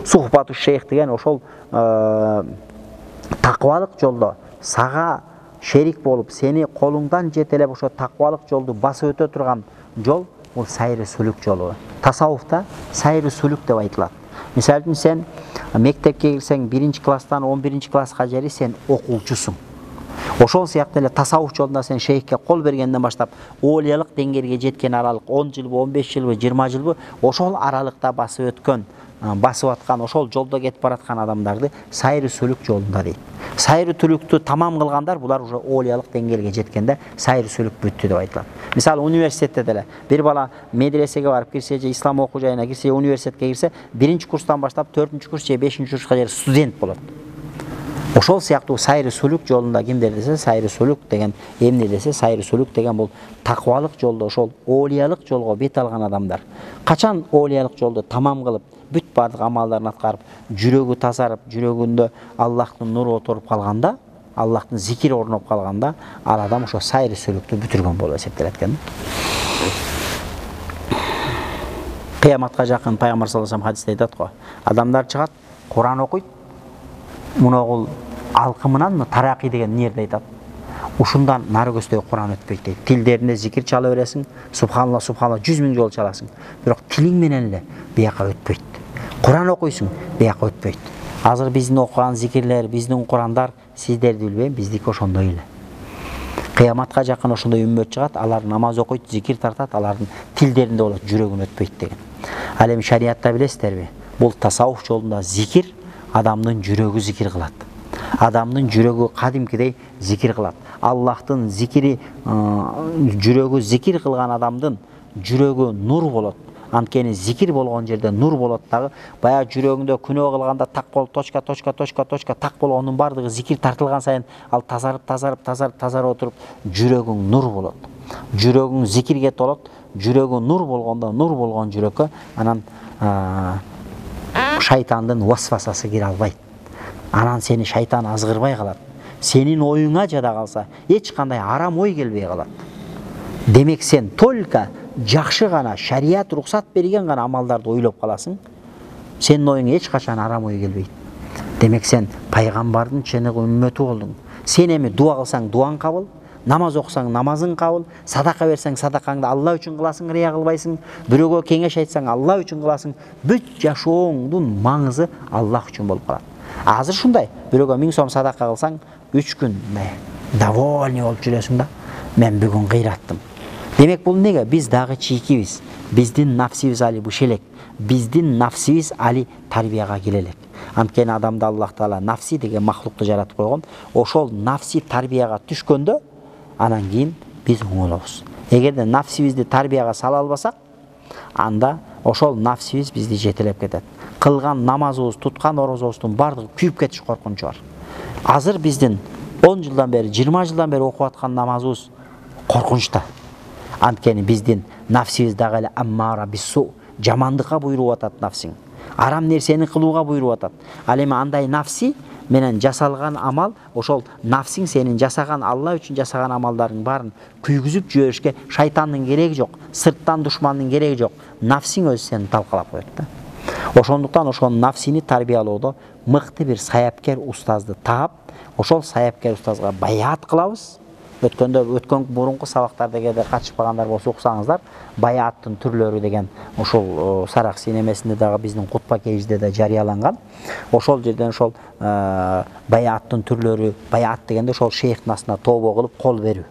Speaker 1: Сухбату шейх деген ошол такыбалык жолдо сага шерик болуп, сени колуңдан жетелеп ошо такыбалык жолду басып өтө турган жол бул сайры сүлүк жолу. Тасаввуфта сайры сүлүк деп айтылат. Мисалы үчүн сен мектепке кирсең 1-класстан 11-класска жери сен окуучусуң. Ошол сыяктуу эле тасаввуф жолунда сен шейхке кол бергенден баштап олиялык деңгээлге жеткен аралык 10 жылбы, 15 жылбы, 20 жылбы ошол аралыкта басып аткан ошол жолдо кетип бараткан адамдарды сайры сүлүк жолунда дейт. Сайры сүлүктү тамам кылгандар булар уже олиялык деңгээлге жеткенде сайры сүлүк бүттү деп айтылат. Мисалы университетте деле бир бала медресеге барып кирсе же ислам окуу жайына кирсе, университетке кирсе, 1-курстан баштап 4-курс же 5-курска чейин студент болот. Ошол сыяктуу сайры сүлүк жолунда кимдер десе, сайры сүлүк деген эмне десе, сайры сүлүк деген бул таквалык жолдо ошол олиялык жолго бет алган адамдар. Качан олиялык жолду тамам кылып, бүт бардык амалдарын аткарып, жүрөгү тазарып, жүрөгүндө Аллахтын нуру отуруп калганда, Аллахтын зикири орноп калганда, ал адам ошо сайры сүлүктү бүтүргөн болуп эсептелет экен. Кыяматка жакын пайгамбар саллаллаху алейхи ва саллям хадисте айтат го. Адамдар чыгат, Куран окуйт. Муногул алкымынан тараки деген нерде айтат. Ушундан нары көздөй Куран өтпөйт дейт. Тилдеринде зикир чала бересиң, субханалла, субханалла 100 000 жол чаласың. Бирок тилиң менен эле бияка өтпөйт. Куран окуйсуң, бияка өтпөйт. Азыр биздин окуган зикирлер, биздин Курандар сиздерди билбейм, биздики ошондой эле. Кыяматка жакын ошондой үммөт чыгат, алар намаз окуйт, зикир тартат, алардын тилдеринде болот, жүрөгүн өтпөйт деген. Ал эми шариатта билесиздерби? Бул тасаввуф жолунда зикир адамдын жүрөгү зикир кылат. Адамдын жүрөгү кадимкидей зикир кылат. Аллахтын зикири жүрөгү зикир кылган адамдын жүрөгү нур болот. Анткени зикир болгон жерде нур болот дагы. Бая жүрөгүндө күнөө кылганда так болуп точка так болгондун бардыгы зикир тартылган сайын ал тазарып отуруп жүрөгүң нур болот. Жүрөгүң зикирге толот. Жүрөгү нур болгондо нур болгон жүрөккө анан шайтандын васвасасы кире албайт. Анан сени шайтан азгырбай калат. Сенин оюңа жада калса, эч кандай арам ой келбей калат. Демек сен только жакшы гана, шарият рухсат берген гана амалдарды ойлоп каласың. Сенин оюңа эч качан арам ой келбейт. Демек сен пайгамбардын чыныгы үммөтү болдуң. Сен эми дуа кылсаң дуаң кабыл, намаз окусаң намазың кабыл, садака берсең садакаңды Алла үчүн кыласың, рия кылбайсың, бирөөгө кеңеш айтсаң Алла үчүн кыласың. Бүт жашооңдун маңызы Аллах үчүн болуп калат. Азыр шундай, бирөөгө 1000 сом садака кылсаң, 3 күн довольный болуп жүрөсүң да, мен бүгүн кыйраттым. Демек бул неге? Биз дагы чийкибиз. Биздин нафсибиз али бушелек. Биздин нафсибиз али тарбияга келелек. Анткени адамды Аллах Таала нафси деген махлукту жаратып койгон. Ошол нафси тарбияга түшкөндө анан кийин биз оңолобуз. Эгерде нафсибизди тарбияга сала албасак, анда ошол нафсибиз бизди жетелеп кетет. Кылган намазыбыз, туткан орозобуздун бардыгы күйүп кетиш коркунучу бар. Азыр биздин 10 жылдан бери, 20 жылдан бери окуп аткан намазыбыз коркунучта. Анткени биздин нафсибиз дагы эле аммара бису, жамандыкка буйруп атат нафсиң. Арам нерсени кылууга буйруп атат. Ал эми андай нафси менен жасалган амал, ошол нафсиң сенин жасаган Алла үчүн жасаган амалдарың барын күйгүзүп жиберишке шайтандын кереги жок, сырттан душмандын кереги жок. Нафсиң өзү сени талкалап коет да. Ошондуктан ошол нафсини тарбиялоодо мыкты бир саяпкер устазды таап, ошол саяпкер устазга баяат кылабыз. Өткөн мурунку сабактарда эгерде катышпагандар болсо уксаңыздар, баяаттын түрлөрү деген ошол Сарак синемесинде дагы биздин кутба кейжде да жарыяланган. Ошол жерден ошол баяаттын түрлөрү, баяат дегенде ошол шейхтин астына тобо кылып кол берүү.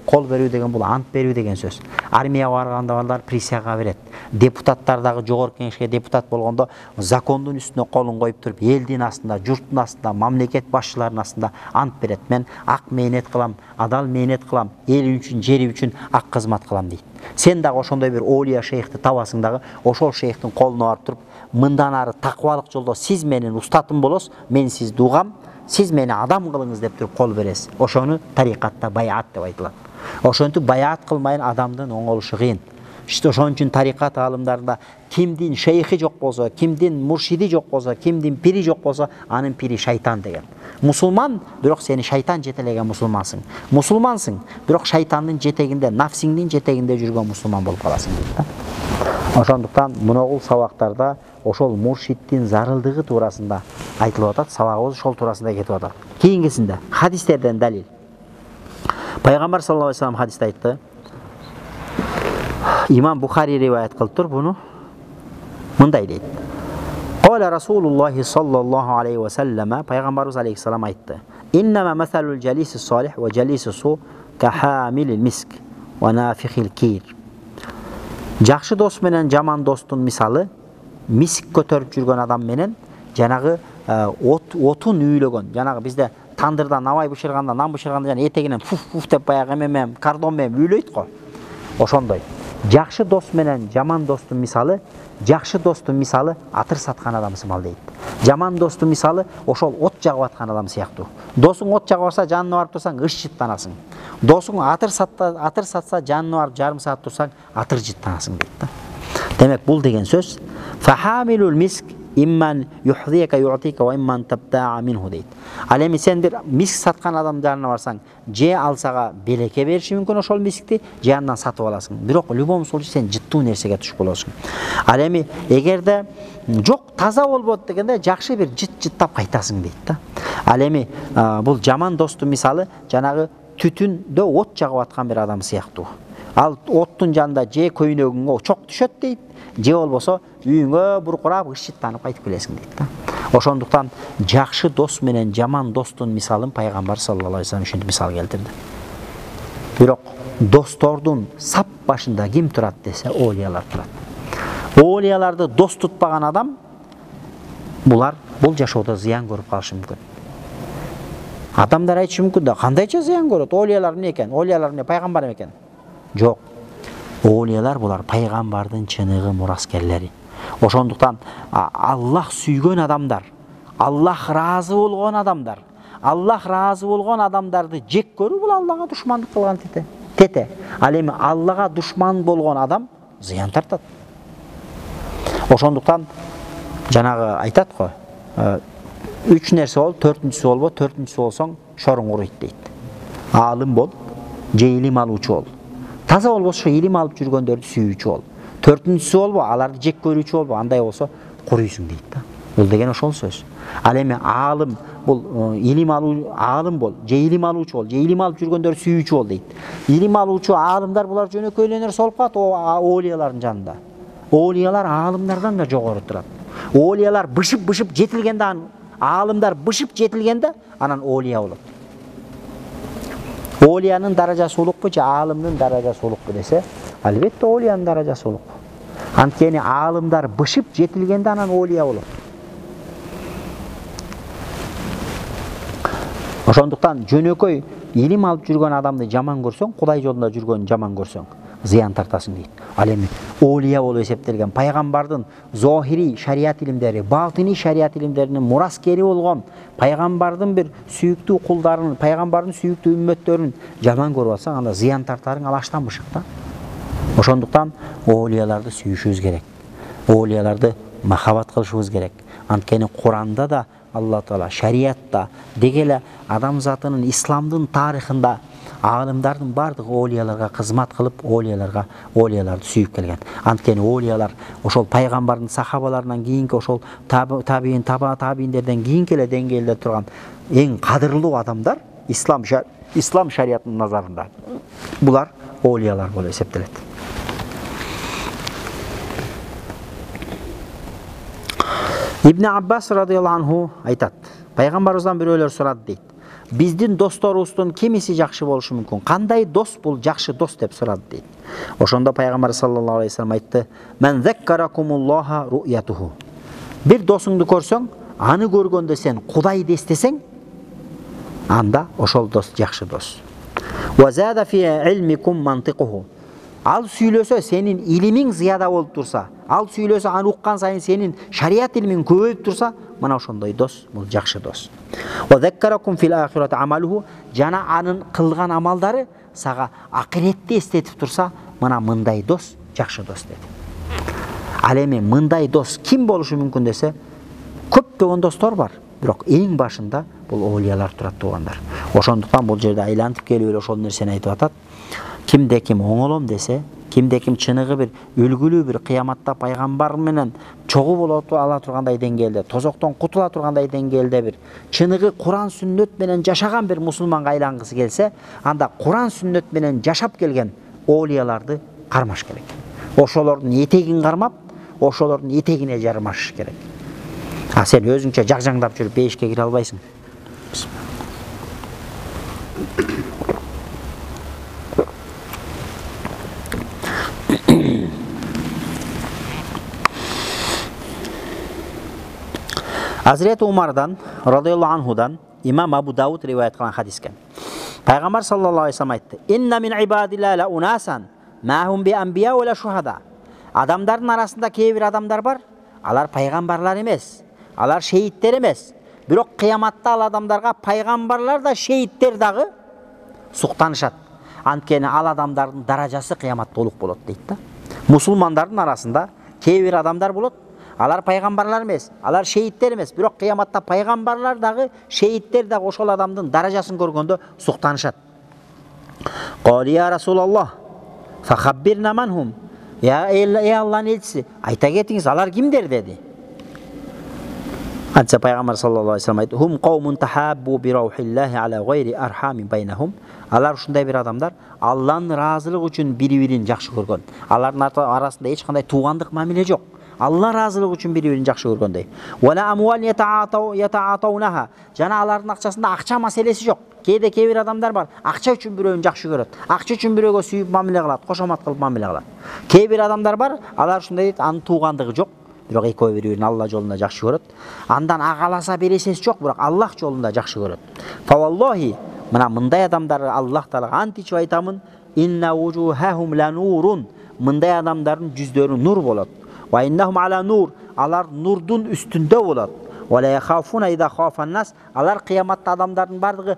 Speaker 1: Кол берүү деген бул ант берүү деген сөз. Армияга барганда балдар присяга берет. Депутаттар дагы жогорку кеңешке депутат болгондо закондун үстүнө колун коюп туруп, элдин астында, журттун астында, мамлекет башчыларынын астында ант берет. Мен ак мээнет кылам, адал мээнет кылам, эл үчүн, жери үчүн ак кызмат кылам дейт. Сен дагы ошондой бир олия шейхти табасың дагы, ошол шейхтин колуна барып туруп, мындан ары таквалык жолдо сиз менин устатым болосуз, мен сизди угам, сиз мени адам кылыңыз деп туруп кол бересиз. Ошону тарикатта баяат деп айтылат. Ошентип баяат кылмайын адамдын оңолушу кыйын. Ошон үчүн тарикат аалымдарында кимдин шейхи жок болсо, кимдин муршиди жок болсо, кимдин пири жок болсо, анын пири шайтан деген. Мусулман, бирок сени шайтан жетелеген мусулмансың. Мусулмансың, бирок шайтандын жетегинде, нафсиңдин жетегинде жүргөн мусулман болуп каласың дейт да. Ошондуктан муногул сабактарда ошол муршиттин зарылдыгы туурасында айтылып атат, сабагыбыз ошол туурасында кетип атат. Кийинкисинде хадистерден далил. Пайгамбар саллаллаху алейхи ва саллям хадисте айтты. Имам Бухари риваят кылыптыр буну. Мындай дейт. Кала Расулуллахи саллаллаху алейхи ва саллама, пайгамбарыбыз алейхиссалам айтты. İnnema meselul celisi salih ve celisi su kahamilil misk ve nafikhil kir. Жақшы дос менен жаман достун мисалы миск көтөрүп жүргөн адам менен жанагы отун үйлөгөн, жанагы бизде тандырда навай бышырганда, нан бышырганда жана этегинен фуф деп баягы эмемен, кардон менен үйлөйт го. Ошондой. Жақшы дос менен жаман достун мисалы, жақшы достун мисалы атыр саткан адам сымал дейт. Жаман достун мисалы ошол от жагып аткан адам сыяктуу. Досуң от жагып алса, жанына барып турсаң ыш жыттанасың. Досуң атыр сатса, жанына барып жарым саат турсаң, атыр жыттанасың дейт да. Демек бул деген сөз фахамилул миск имман юхдика ю'тика ва имман табта'a минху дейт. Ал эми сен бир миск саткан адам жанына барсаң, же алсага белекке бериши мүмкүн ошол мискти, же андан сатып аласың. Бирок любом случае сен жыттуу нерсеге түшүп болосуң. Ал эми эгерде жок таза болбойт дегенде жакшы бир жыттап кайтасың дейт да. Ал эми бул жаман достун мисалы жанагы түтүндө от жагып аткан бир адам сыяктуу. Ал оттун жанында же көйнөгүңө чок түшөт дейт, же болбосо үйүңө буркурап ышыттанып кайтып келесиң дейт да. Ошондуктан жакшы дос менен жаман достун мисалын пайгамбар саллаллаху алейхи вассалам ушинтип мисал келтирди. Бирок достордун сап башында ким турат десе, олиялар турат. Олияларды дос тутпаган адам булар бул жашоодо зыян көрүп калышы мүмкүн. Адамдар айтышы мүмкүн да, кандайча зыян көрөт? Олиялар эмне экен? Олиялар эмне, пайгамбар эме экен? Жок. Олиялар булар пайгамбардын чыныгы мураскерлери. Ошондуктан Аллах сүйгөн адамдар, Аллах разы болгон адамдар, Аллах разы болгон адамдарды жек көрүү бул Аллага душмандык кылган тете. Ал эми Аллага душман болгон адам зыян тартат. Ошондуктан жанагы айтат го, 3 нерсе бол, 4-үнчүсү болбо, 4-үнчүсү болсоң шоруң курuyт дейт. Алым бол, же илим алуучу бол. Таза болбосо илим алып жүргөндөрдү сүйүүчү бол. 4-үнчүсү болбо, аларды жек көрүүчү болбо, андай болсо курuyсуң дейт да. Бул деген ошол сөз. Ал эми алым бул илим алуу алым бол, же илим алуучу бол, же илим алып жүргөндөрдү сүйүүчү бол дейт. Илим алуучу алымдар булар жөнөкөйлөнөр солуп калат олиялардын жанында. Олиялар алымдардан да жогору турат. Олиялар бышып жетилгенде, алымдар бышып жетилгенде анан олия болот. Олиянын даражасы улукпу же алымдын даражасы улукпу десе, албетте олиянын даражасы улук. Анткени алымдар бышып жетилгенде анан олия болот. Ошондуктан жөнөкөй илим алып жүргөн адамды жаман көрсөң, Кудай жолунда жүргөнүн жаман көрсөң, зыян тартасың дейт. Ал эми олия болуп эсептелген пайгамбардын зохири шарият илимдери, батини шарият илимдеринин мураскери болгон пайгамбардын бир сүйүктүү кулдарын, пайгамбардын сүйүктүү үммөттөрүн жаман көрүп алсаң, анда зыян тартарың алаштан бышык да. Ошондуктан олияларды сүйүшүбүз керек. Олияларды махабат кылышыбыз керек. Анткени Куранда да Алла Таала шариятта дегеле адамзатынын исламдын тарыхында алымдардын бардыгы олияларга кызмат кылып, олияларды сүйүп келген. Анткени олиялар ошол пайгамбардын сахабаларынан кийинки ошол табииндерден кийинки эле деңгээлде турган эң кадырлуу адамдар ислам шариятынын назарында. Булар олиялар болуп эсептелет. Ибн Аббас радыйаллаху анху айтат. Пайгамбарыбыздан бирөөлөр сурады дейт. Биздин досторубуздун кимиси жакшы болушу мүмкүн? Кандай дос бул жакшы дос деп сурады дейт. Ошондо пайгамбар саллаллаху алейхи вассалам айтты: "Мен заккаракумуллаха ру'ятуху." Бир досуңду көрсөң, аны көргөндө сен Кудайды эстесең, анда ошол дос жакшы дос. Ва зада фи илмикум мантиқуху. Ал сүйлөсө сенин илимиң зыяда болуп турса, ал сүйлөсө аны уккан сайын сенин шарият илимиң көбөйүп турса, мына ошондой дос бул жакшы дос. Ва заккаракум фил ахирати амалуху. Жана анын кылган амалдары сага акиретти эстетип турса, мына мындай дос жакшы дос деди. Ал эми мындай дос ким болушу мүмкүн десе, көптөгөн достор бар, бирок эң башында бул олиялар турат туугандар. Ошондуктан бул жерде айлантып келип эле ошол нерсени айтып атат. Кимде ким оңолом десе, кимде ким чыныгы бир үлгүлүү бир кыяматта пайгамбар менен чогуу боло ала тургандай деңгээлде, тозоктон кутула тургандай деңгээлде бир чыныгы Куран сүннөт менен жашаган бир мусулманга айлангысы келсе, анда Куран сүннөт менен жашап келген олияларды кармаш керек. Ошолордун этегин кармап, ошолордун этегине жармашыш керек. Сен өзүңчө жакжаңдап жүрүп бейишке кире албайсың. Hazreti Umar'dan radıyallahu anhudan İmam Abu Davud rivayet kılan hadisken. Peygamber sallallahu aleyhi ve sellem aytdı. İnne min ibadillah la unasan ma hum bi anbiya ve la şuhada. Adamların arasında bir adamlar var. Alar peygamberler emas. Alar şehitler emas. Bирок kıyamatта al adamlarga peygamberler da şehitler dağı suqtanışat. Antkeni al adamların darajası kıyamatта uluk bolot deydi da. Musulmandардың arasında bir adamlar bolot. Alar peygamberler emas, alar şehitler emas. Bирок kıyamatта peygamberler dağı şehitler dağı oşol adamdın darajaсын көргөндө suqtanışat. Qali ya Rasulullah fa khabbirna manhum. Ya ey Allah'ın elçisi, ayta ketiniz alar kimdir dedi. Hatta Peygamber sallallahu aleyhi ve sellem aytdı. Hum qawmun tahabbu bi ruhillahi ala gayri arhamin baynahum. Alar uşunday bir adamlar Allah'ın razılığı üçün biri-birini жақсы көргөн. Алардын арасында эч кандай туугандык мамиле жок. Allah razılığı üçün biri-birini жақсы көргөндөй. Wala amwal yataatawnaha. Жана алардын акчасында акча маселеси жок. Кейде bir adamlar var. Акча üçün бирөөнү жақсы көрөт. Акча üçün бирөөгө сүйүп мамиле кылат, кошомат кылып мамиле кылат. Bir adamlar var. Алар ушундай дейт, анын туугандыгы жок. Бирок экөө бири-бирин Алла жолунда жақсы көрөт. Андан агаласа бересеси жок, бирок Аллах жолунда жақсы көрөт. Fa wallahi, мына мындай адамдар Аллах Таала античип айтамын, инна вужухахум ла нурун. Мындай адамдардын жүздөрү нур болот. Ва иннахум ала нур. Алар нурдун үстүндө болот. Ва ла яхафуна иза хафан нас. Алар кыяматта адамдардын бардыгы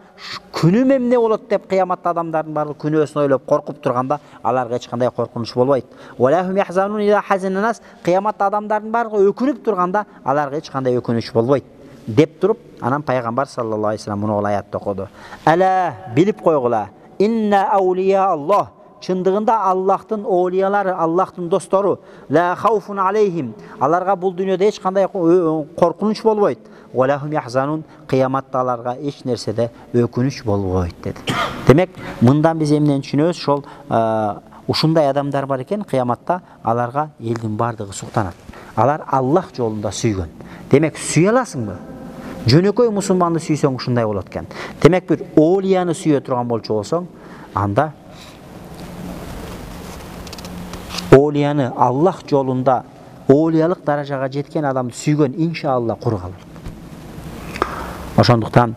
Speaker 1: күнүм эмне болот деп кыяматта адамдардын бардыгы күнөөсүн ойлоп коркуп турганда аларга эч кандай коркунуч болбойт. Ва ла хум яхзанун иза хазана нас. Кыяматта адамдардын бардыгы өкүнүп турганда аларга эч кандай өкүнүч болбойт. Деп туруп, анан Пайгамбар саллаллаху алейхи ва саллям муну аятты окуду. Ала билип койгула. Инна аулия Аллах. Чындыгында Аллахтын оолиялары, Аллахтын достору, ла хауфун алейхим. Аларга бул дүйнөдө эч кандай коркунуч болбойт. Ва лахум яхзанун. Кыяматта аларга эч нерседе өкүнүч болбойт деди. Демек, мындан биз эмнени түшүнөбүз? Ошол ушундай адамдар бар экен, кыяматта аларга элдин бардыгы суктанат. Алар Аллах жолунда сүйгөн. Демек, сүйө аласыңбы? Жөнөкөй мусулманды сүйсөң ушундай болот экен. Демек, бир оолияны сүйө турган болчу болсоң, анда оолияны Аллах жолунда оолиялык даражага жеткен адамды сүйгөн иншалла кур калат. Ошондуктан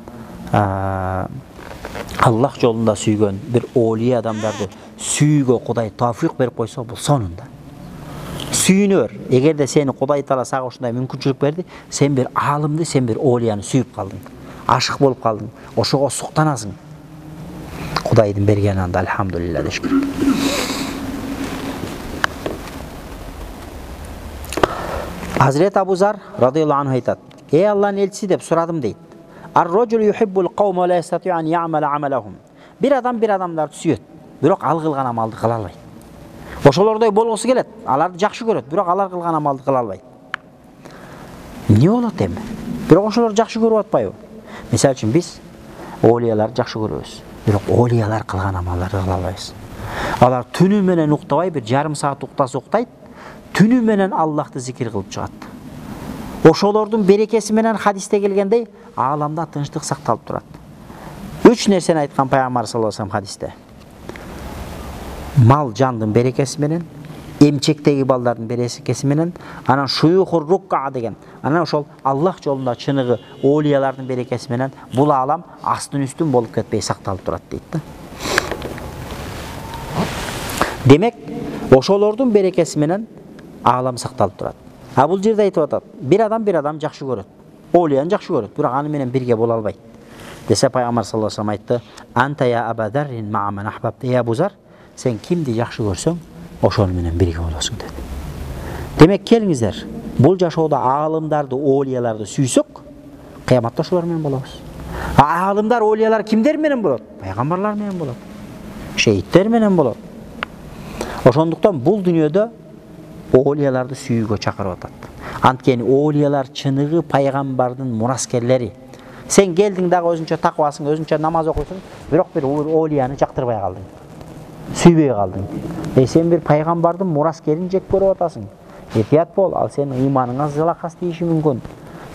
Speaker 1: Аллах жолунда сүйгөн бир оолия адамдарды сүйгө Кудай тавфик берип койсо, бул сонунда. Сүйүнөр. Эгерде сени Кудай Таала сага ушундай мүмкүнчүлүк берди, сен бир аалымды, сен бир оолияны сүйүп калдың. Ашык болуп калдың. Ошого суктанасың. Кудайдын берген анда алхамдулилла деш керек. Hazreti Abu Zar radıyallahu anh aytат. Ey Allah'ın elçisi деп сурадым дейт. Ar-rajul yuhibbul qawma wa la yastati'u an ya'mala 'amalahum. Bir adamlar сүйөт, бирок ал кылган амалды кыла албайт. Ошолордой болгусу келет, аларды жакшы көрөт, бирок алар кылган амалды кыла албайт. Эмне болот эми? Бирок ошолор жакшы көрүп атпайбы? Мисалы үчүн биз оолияларды жакшы көрөбүз, бирок оолиялар кылган амалдарды кыла албайбыз. Алар түнү менен уктабай бир жарым саат уктаса уктайт, түнү менен Аллахты зикир кылып чыгат. Ошолордун берекеси менен хадисте келгендей, ааламда тынчтык сакталып турат. Үч нерсени айткан Пайгамбар саллаллаху алейхи ва саллям хадисте. Мал жандын берекеси менен, эмчектеги балдардын берекеси менен, анан шуюхур рукка деген. Анан ошол Аллах жолунда чыныгы оолиялардын берекеси менен бул аалам астын үстүн болуп кетпей сакталып турат дейт да. Демек, ошолордун берекеси менен аалам сакталып турат. А бул жерде айтып атат, bir adam жакшы көрөт. Оолияны жакшы көрөт, бирок аны менен бирге боло албайт. Десе Пайгамбар саллаллаху алейхи ва саллям айтты: "Анта я Абу Заррин ма'a man ahbabta ya Abu Zar." Sen kimdi жакшы көрсөң, ошол менен бирге болосуң деди. Демек, келиңиздер, бул жашоодо аалымдарды, оолияларды сүйсөк, кыяматта ошолор менен болобуз. Аалымдар, оолиялар кимдер менен болот? Пайгамбарлар менен болот. Шейиттер менен болот. Ошондуктан бул дүйнөдө оолияларды сүйүүгө чакырып атат. Анткени оолиялар чыныгы пайгамбардын мураскерлери. Сен келдиң дагы өзүнчө таквасың, өзүнчө намаз окуйсуң, бирок бир оолияны жактырбай калдың. Сүйбөй калдың. Сен бир пайгамбардын мураскерин жек көрүп атасың. Этият бол, ал сенин ыйманыңа залакас тийиши мүмкүн.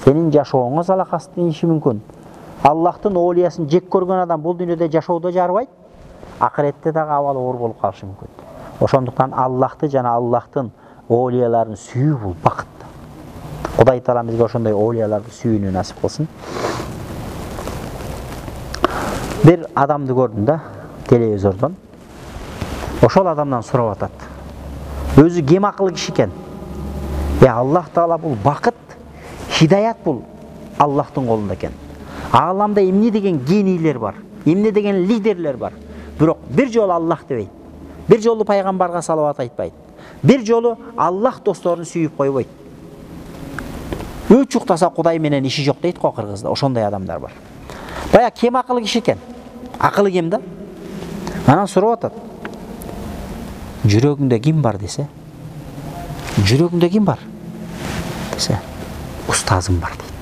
Speaker 1: Сенин жашооңо залакас тийиши мүмкүн. Аллахтын оолиясын жек көргөн адам бул дүйнөдө жашоодо жарбайт, акыретте дагы абалы оор болуп калышы мүмкүн. Ошондуктан Аллахты жана Аллахтын оолияларын сүйүү бул бакыт. Құдай Таala бізге ошондой оолияларды сүйүүнү насип кылсын. Бир адамды көрдүм да телевизордон. Ошол адамдан сурап атат. Өзү кем акылы киши экен. Аллах Таала бул бакыт, хидаят бул Аллахтын колунда экен. Ааламда эмне деген генийлер бар, эмне деген лидерлер бар. Бирок бир жолу Аллах дебейт. Бир жолу пайгамбарга салават айтпайт. Бир жолу Аллах досторун сүйүп койбойт. Үч уктаса Кудай менен иши жок дейт го кыргызда. Ошондой адамдар бар. Бая кем акылы киши экен. Акылы кем да? Анан сурап атат. Жүрөгүңдө ким бар десе? Жүрөгүңдө ким бар? Десе, устазым бар дейт.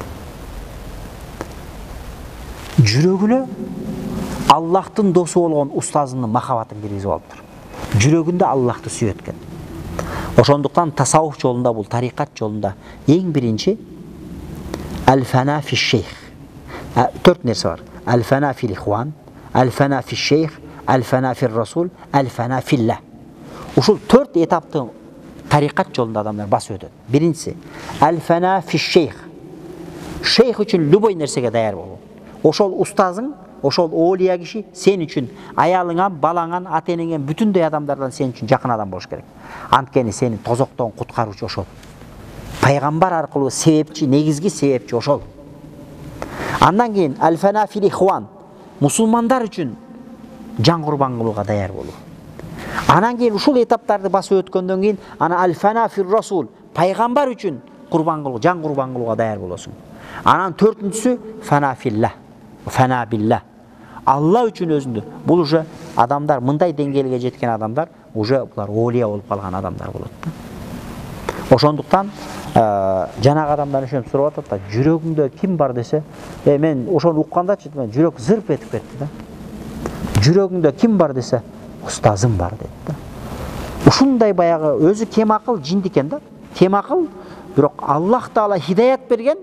Speaker 1: Жүрөгүнө Аллахтын досу болгон устазынын махабатын киргизип алыптыр. Жүрөгүндө Аллахты сүйөт экен. Ошондуктан тасаввуф жолунда, бул тарикат жолунда эң биринчи аль-фана фи шейх. 4 нерсе бар. Аль-фана фил ихван, аль-фана фи шейх, аль-фана фи расул, аль-фана филла. Ушул 4 этапты тарикат жолунда адамдар басып өтөт. Биринчиси аль-фана фи шейх. Шейх үчүн любой нерсеге даяр болуу. Ошол устазың, ошол оолия киши сен үчүн аялыңан, балаңан, ата-энеңен бүтүндөй адамдардан сен үчүн жакын адам болуш керек. Анткени сени тозоктон куткаруучу ошол. Пайгамбар аркылуу себепчи, негизги себепчи ошол. Андан кийин аль-фана фил ихван. Мусулмандар үчүн жан курбан кылууга даяр болуу. Анан кийин ушул этаптарды басып өткөндөн кийин ана аль-фана фир расул, пайгамбар үчүн курбан кылуу, жан курбан кылууга даяр болосуң. Анан 4-үнчүсү фана филла, фана билла. Алла үчүн өзүндү. Бул уже адамдар мындай деңгээлге жеткен адамдар, уже булар оолия болуп калган адамдар болот. Ошондуктан жанагы адамдар ошентип сурап атат да, жүрөгүңдө ким бар десе, мен ошону уккандачы, мен жүрөк зырп этип кетти да. Жүрөгүңдө ким бар десе, устазым бар дейт да. Ушундай баягы өзү кем акыл жинди экен да. Кем акыл, бирок Аллах Таала хидаят берген,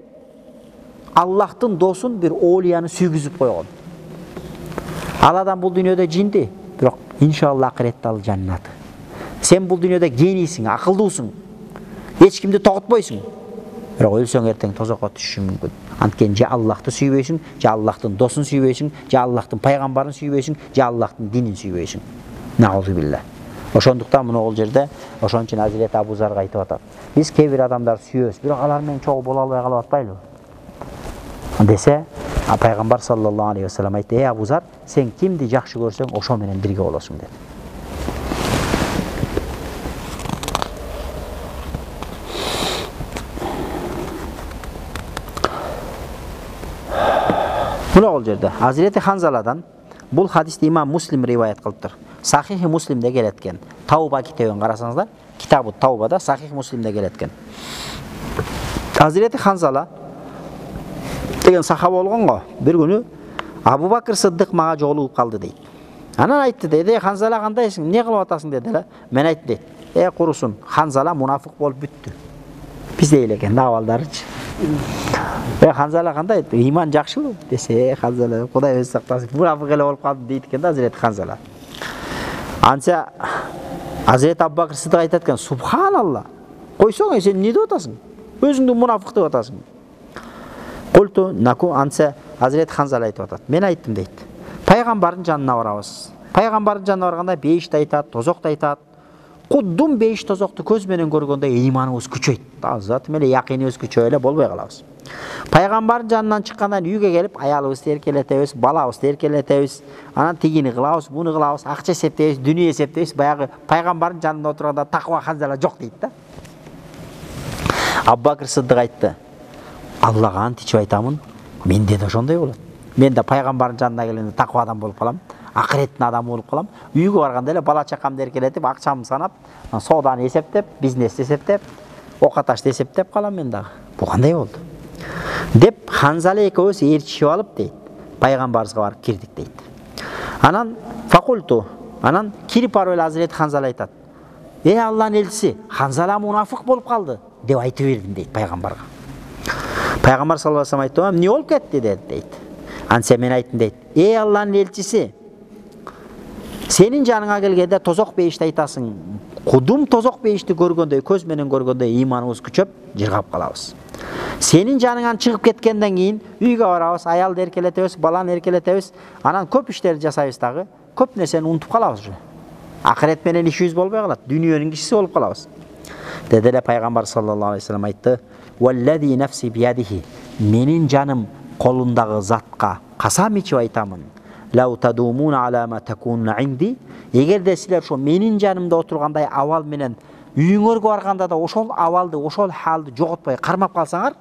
Speaker 1: Аллахтын досун бир оолияны сүйгүзүп койгон. Ал адам бул дүйнөдө жинди, бирок иншалла акыретте ал жаннаты. Сен бул дүйнөдө генийсиң, акылдуусуң. Эч кимди тоготпойсуң. Бирок өлсөң эртең тозокко түшүшүң мүмкүн. Анткени же Аллахты сүйбөйсүң, же Аллахтын досун сүйбөйсүң, же Аллахтын пайгамбарын сүйбөйсүң, же Аллахтын динин сүйбөйсүң. Наузу билла. Ошондуктан мына ол жерде ошон үчүн Азирет Абу Зарга айтып атат. Биз кээ бир адамдар сүйөбүз, бирок алар менен чогуу боло албай калып атпайлыбы? Десе, пайгамбар саллаллаху алейхи ва саллям айтты: Абу Зар, сен кимди жакшы көрсөң, ошо менен бирге болосуң dedi. Мына ол жерде Азирети Ханзаладан бул хадисти имам Муслим риваят кылыптыр. Сахихи Муслимде келет экен. Тауба китебин карасаңыздар, китабу Таубада Сахих Муслимде келет экен. Азирети Ханзала деген сахаба болгон го. Бир күнү Абу Бакыр Сыддык мага жолугуп калды дейт. Анан айтты дейт: Ханзала кандайсың? Эмне кылып атасың деди эле. Мен айттым дейт: курусун, Ханзала мунафык болуп бүттү. Бизде эле экен абалдарычы. Ханзала кандай? Иман жакшыбы? Десе, Ханзала Кудай өзү сактасын, мунафык эле болуп калды дейт экен да Азирет Ханзала. Анча Азирет Абу Бакыр Сыддык айтат экен: Субханалла. Койсоң, сен эмне деп атасың? Өзүңдү мунафык деп атасың. Культу наку анса Азирет Ханзала айтып атат. Мен айттым дейт. Пайгамбардын жанына барабыз. Пайгамбардын жанына барганда бейишти айтат, тозокто айтат. Куддум бейиш тозокту көз менен көргөндө ыйманыбыз күчөйт. Зат менен якинибиз күчөй эле болбой калабыз. Пайгамбардын жанынан чыккандан үйгө келип, аялыбызды эркелетебиз, балабызды эркелетебиз, анан тигини кылабыз, буну кылабыз, акча эсептейбиз, дүнүйө эсептейбиз. Баягы пайгамбардын жанында отурганда таква Ханзала жок дейт да. Абу Бакыр Сыддык айтты: Аллага ант ичип айтамын, менде да ошондой болот. Мен да пайгамбардын жанына келгенде таква адам болуп калам, акыреттин адамы болуп калам. Үйгө барганда эле бала чакамды эркелетип, акчамды санап, сооданы эсептеп, бизнести эсептеп, окаташты эсептеп калам мен дагы. Бул кандай болду? Деп Ханзала экөөбүз ээрчишип алып дейт, пайгамбарыбызга барып кирдик дейт. Анан факульту, анан кирип барып эле Азирет Ханзала айтат: Алланын элчиси, Ханзала мунафык болуп калды деп айтып бердим дейт пайгамбарга. Пайгамбар саллаллаху алейхи ва саллям: эмне болуп кетти дейт. Анса мен айттым дейт: Алланын элчиси, сенин жаныңа келгенде тозок бейишти айтасың. Кудум тозок бейишти көргөндөй, көз менен көргөндөй ыйманыбыз күчөп, жыргап калабыз. Сенин жаныңан чыгып кеткенден кийин үйгө барабыз, аялды эркелетебиз, баланы эркелетебиз, анан көп иштерди жасайбыз дагы, көп нерсени унутуп калабыз уже. Акырет менен ишибиз болбой калат, дүйнөнүн кишиси болуп калабыз. Деди эле пайгамбар саллаллаху алейхи вассалам айтты: "Валлади нафси биядихи", менин жаным колундагы затка касам ичип айтамын. "Лау тадумуна ала ма такунна инди", эгерде силер ошо менин жанымда отургандай абал менен үйүңөргө барганда да ошол абалды, ошол халды жоготпой кармап калсаңар,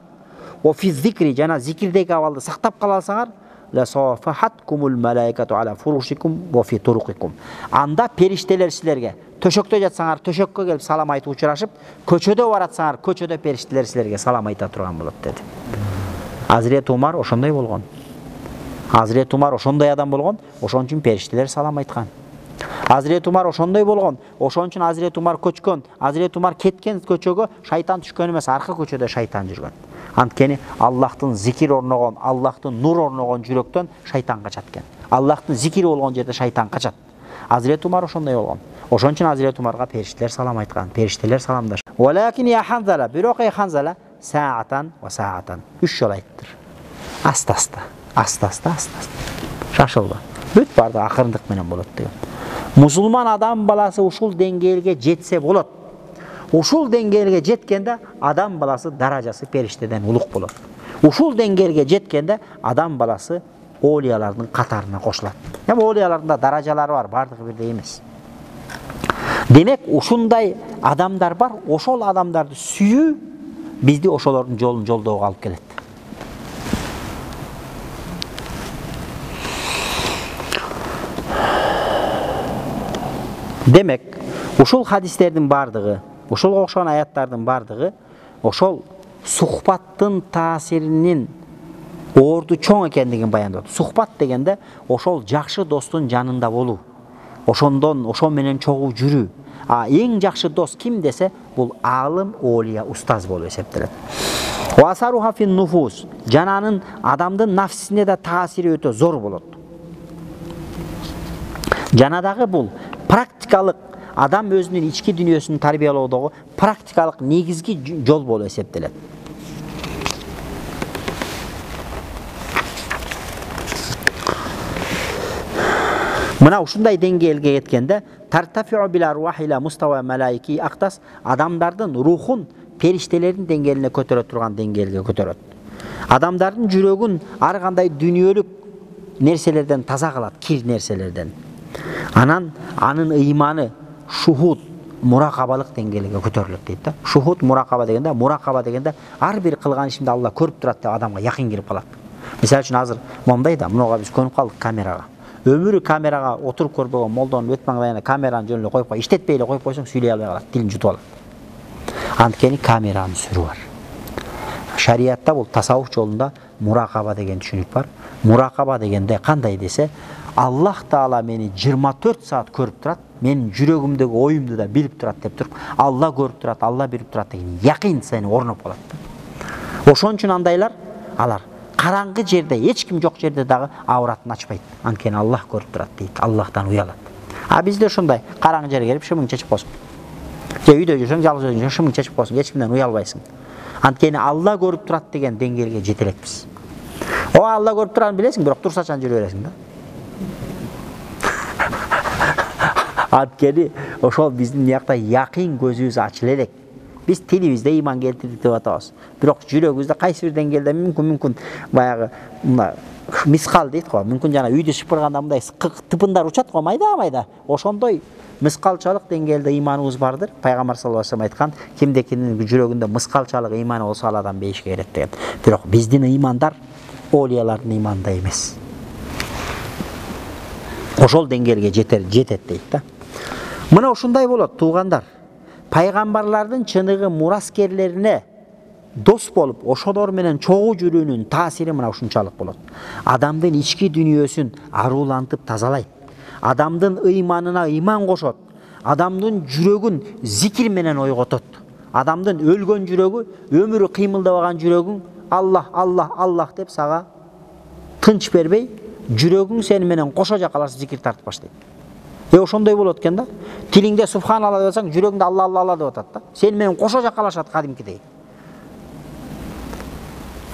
Speaker 1: о фи зикри, жана зикирдеги абалды сактап кала алсаңар, ла сафахаткумул малаикату ала фурушикум ва фи туруқикум. Анда периштелер силерге, төшөктө жатсаңар, төшөккө келип салам айтып учурашып, көчөдө баратсаңар, көчөдө периштелер силерге салам айта турган болот деди. Азирет Умар ошондой болгон. Азирет Умар ошондой адам болгон, ошон үчүн периштелер салам айткан. Азирет Умар ошондой болгон, ошон үчүн Азирет Умар көчкөн. Азирет Умар кеткен көчөгө шайтан түшкөн эмес, аркы көчөдө шайтан жүргөн. Анткени Аллахтын зикир орногон, Аллахтын нур орногон жүрөктөн шайтан качат экен. Аллахтын зикири болгон жерде шайтан качат. Азирет Умар ошондой болгон. Ошон үчүн Азирет Умарга периштелер салам айткан. Периштелер саламдаш. Валакин я Ханзала, бирок Ханзала саатан ва саатан. 3 жол айттыр. Аста-аста, аста-аста, аста-аста. Шашылба. Бүт барды акырындык менен болот деген. Мусулман адам баласы ушул деңгээлге жетсе болот. Ушул деңгээлге жеткенде адам баласы даражасы периштеден улук болот. Ушул деңгээлге жеткенде адам баласы олиялардын катарына кошулат. Эми олиялардын да даражалары бар, бардыгы бирдей эмес. Демек, ушундай адамдар бар, ошол адамдарды сүйүү бизди ошолордун жолун жолдоого алып келет. Демек, ушул хадистердин бардыгы, ошолго окшогон аяттардын бардыгы ошол сухбаттын таасиринин орду чоң экендигин баяндап. Сухбат дегенде ошол жакшы достун жанында болуу. Ошол менен чогуу жүрүү. Эң жакшы дос ким десе, бул алым, олия, устаз болуп эсептелет. Васаруха фин нуфус, жананын адамдын нафсине да таасири өтө зор болот. Жанадагы бул практикалык адам өзүнүн ички дүйнөсүн тарбиялоодогу практикалык негизги жол болуп эсептелет. Мына ушундай деңгээлге жеткенде тартафиу бил арвахи ила мустава малаики актас, адамдардын рухун периштелердин деңгээлине көтөрө турган деңгээлге көтөрөт. Адамдардын жүрөгүн ар кандай дүйнөлүк нерселерден таза кылат, кир нерселерден. Анан анын ыйманы шухуд, муракабалык деңгээлге көтөрүлөт дейт да. Шухуд, муракаба дегенде ар бир кылган ишимди Алла көрүп турат деп адамга якын кирип калат. Мисалы үчүн азыр мондой да, мынага биз көнүп калдык камерага. Өмүрү камерага отуруп көрбөгөн молдонун бет маңдайына камераны жөн эле коюп кой, иштетпей эле коюп койсоң сүйлөй албай калат, тилин жутуп алат. Анткени камеранын сүрү бар. Шариатта бул тасаввуф жолунда муракаба деген түшүнүк бар. Муракаба дегенде кандай десе, Аллах Таала мени 24 саат көрүп турат, менин жүрөгүмдөгү оюмду да билип турат деп туруп, Алла көрүп турат, Алла билип турат деген якын сени орноп калат. Ошон үчүн андайлар, алар караңгы жерде, эч ким жок жерде дагы авратын ачпайт. Анткени Аллах көрүп турат дейт, Аллахтан уялат. Бизде ошондой караңгы жерге келип шымың чечип койсуң. Же үйдө жүрсөң, жалгыз өзүң шымың чечип койсуң, эч кимден уялбайсың. Анткени Алла көрүп турат деген деңгээлге жете элекпиз. Алла көрүп турганын билесиң, бирок турсачан жүрө бересиң да. Анткени ошол биздин жакта якын көзүбүз ачыла элек. Биз тилибизде ыйман келтирдик деп атабыз. Бирок жүрөгүбүздө кайсы бир деңгээлде мүмкүн баягы мискал дейт го. Мүмкүн жана үйдү шыпырганда мындай тыпындар учат го, майда. Ошондой мискалчалык деңгээлде ыйманыбыз бардыр. Пайгамбар саллаллаху алейхи вассалам айткан, кимдекинин жүрөгүндө мискалчалык ыйманы болсо ал адам бейишке кирет деген. Бирок биздин ыймандар олиялардын ыймандай эмес. Ошол деңгээлге жетет дейт да. Мына ушундай болот туугандар. Пайгамбарлардын чыныгы мураскерлерине дос болуп, ошолор менен чогуу жүрүүнүн таасири мына ушунчалык болот. Адамдын ички дүйнөсүн арулантып тазалайт. Адамдын ыйманына ыйман кошот. Адамдын жүрөгүн зикир менен ойготот. Адамдын өлгөн жүрөгү, өмүрү кыймылдабаган жүрөгүң Аллах, Аллах, Аллах деп сага тынч бербей, жүрөгүң сени менен кошо жакаласа зикир тартып баштайт. Ошондой болот экен да. Тилиңде субханалла деп атсаң, жүрөгүңдө Алла, Алла, Алла деп атат да. Сени менен кошо жакалашат кадимкидей. Ошондой болот экен да. Тилиңде субханалла деп атсаң, жүрөгүңдө Алла, Алла, Алла деп атат да. Сени менен кошо жакалашат кадимкидей.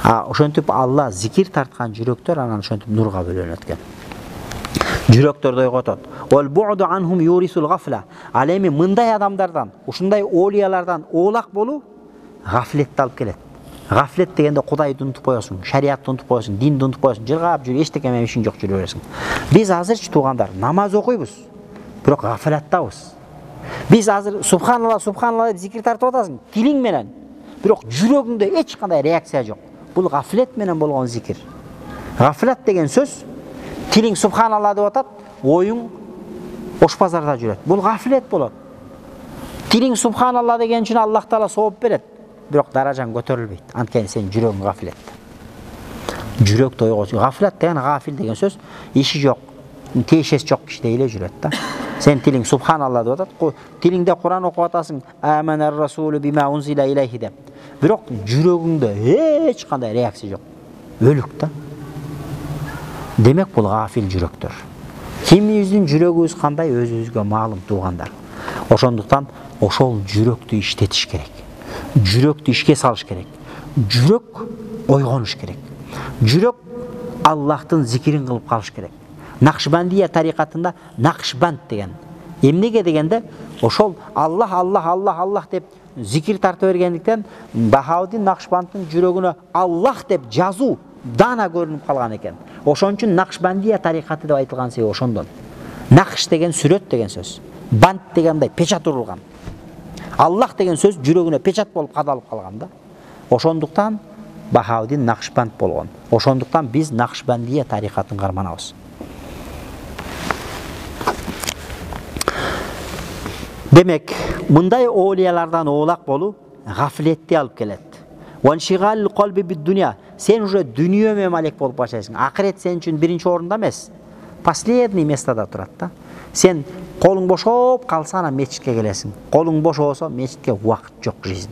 Speaker 1: Ошентип Алла зикир тарткан жүрөктөр анан ошентип нурга бөлөнөт экен. Жүрөктөрдү ойготот. Вал бу'ду анхум юрисул гафла. Ал эми мындай адамдардан, ушундай олиялардан оолак болуу гафлетти алып келет. Гафлет дегенде Кудайды унутуп коесуң, шариатты унутуп коесуң, динди унутуп коесуң, жыргап жүрүп эчтеке менен ишиң жок жүрө бересиң. Биз азырчы туугандар намаз окуйбуз, бирок гафлаттабыз. Биз азыр субханалла, субханалла деп зикир тартып атасың, тилиң менен, бирок жүрөгүңдө эч кандай реакция жок. Бул гафлет менен болгон зикир. Гафлат деген сөз тилиң субханалла деп атат, оюң ош базарда жүрөт. Бул гафлет болот. Тилиң субханалла деген үчүн Аллах Таала сооп берет, бирок даражаң көтөрүлбөйт. Анткени сен жүрөгүң гафлет. Жүрөктө ойгочу. Гафлат деген гафил деген сөз иши жок, тиешеси жок кишидей эле жүрөт да. Сен тилиң субханалла деп атат, тилиңде Куран окуп атасың, аманар расулу бима унзила илейхи деп. Бирок жүрөгүңдө эч кандай реакция жок. Өлүк да. Демек бул гафил жүрөктөр. Кимибиздин жүрөгүбүз кандай өзүбүзгө маалым туугандар. Ошондуктан ошол жүрөктү иштетиш керек. Жүрөктү ишке салыш керек. Жүрөк ойгонуш керек. Жүрөк Аллахтын зикирин кылып калыш керек. Накшбандия тарикатында Накшбанд деген. Эмнеге дегенде ошол Аллах деп зикир тарта бергендиктен Бахаудин Накшбандтын жүрөгүнө Аллах деп жазуу дана көрүнүп калган экен. Ошон үчүн Накшбандия тарикаты деп айтылган себеби ошондон. Накш деген сүрөт деген сөз. Банд дегенде печат урулган. Аллах деген сөз жүрөгүнө печат болуп кадалып калган да. Ошондуктан Бахаудин Накшбанд болгон. Ошондуктан биз Накшбандия тарикатын карманабыз. Демек, мындай олиялардан оолак болуу гафлетти алып келет. Ваншигал калби бит дуния. Сен уже дүнүйө менен алек болуп баштайсың. Акырет сен үчүн биринчи орунда эмес. Последний местада турат да. Сен колуң бошоп калса анан мечитке келесиң. Колуң бошобосо мечитке убакыт жок жизнь.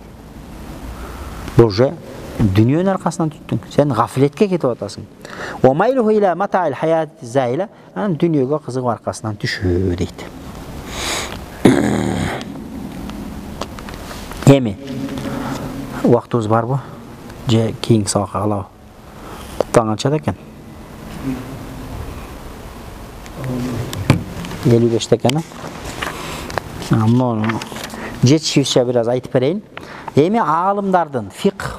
Speaker 1: Бул уже дүнүйөнүн аркасынан түттүң. Сен гафлетке кетип атасың. Ва майлуху ила матаил хаят заила. Анан дүнүйөгө кызыгып аркасынан түшүү дейт. Эми убактыбыз барбы? Же кийинки сабакка калабы? Таң канчада экен? 55 экен. Муну жетишибизче бир аз айтып берейин. Эми аалымдардын,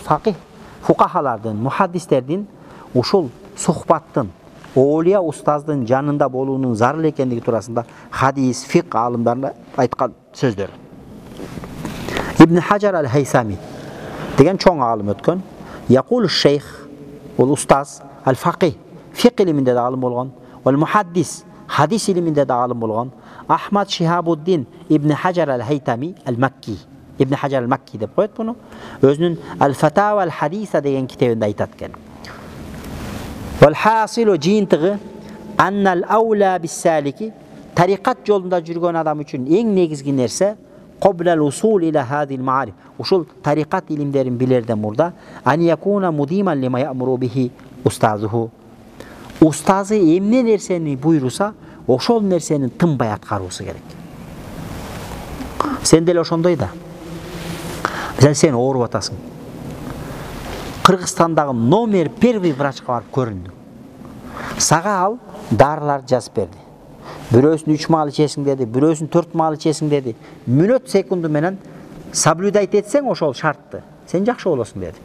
Speaker 1: факih, фукахалардын, мухаддистердин ушул сухбаттын, олия устаздын жанында болуунун зарыл экендиги туурасында хадис, фикх аалымдарына айткан сөздөр. Ибн Хаджар аль-Хайсами деген чоң аалым өткөн. Якул шейх, ол устаз, аль-факih, фикх илиминде да аалым болгон, ол мухаддис, хадис илиминде да аалым болгон. Ахмад Шихабуддин Ибн Хаджар аль-Хайтами аль-Макки, Ибн Хаджар аль-Макки деп коет буну. Өзүнүн Аль-Фатава аль-Хадиса деген китебинде айтат экен. Вал хасилу жыйынтыгы аннал аула бис-салики, тарикат жолунда жүргөн адам үчүн эң негизги нерсе qoblal usul ila hadhihi al-ma'arif. Ушул тарикат илимдерин билерден мурда ан якуна мудиман лима я'муру бихи устазуху. Устазы эмне нерсени буйруса, ошол нерсени тынбай аткаруусу керек. Сен деле ошондой да. Мисалы сен ооруп атасың. Кыргызстандагы номер 1 врачка барып көрүндүң. Сага ал дарылар жазып берди. Бирөөсүн 3 маал ичесиң деди, бирөөсүн 4 маал ичесиң деди. Мүнөт секунду менен соблюдать этсең ошол шартты, сен жакшы болосуң деди.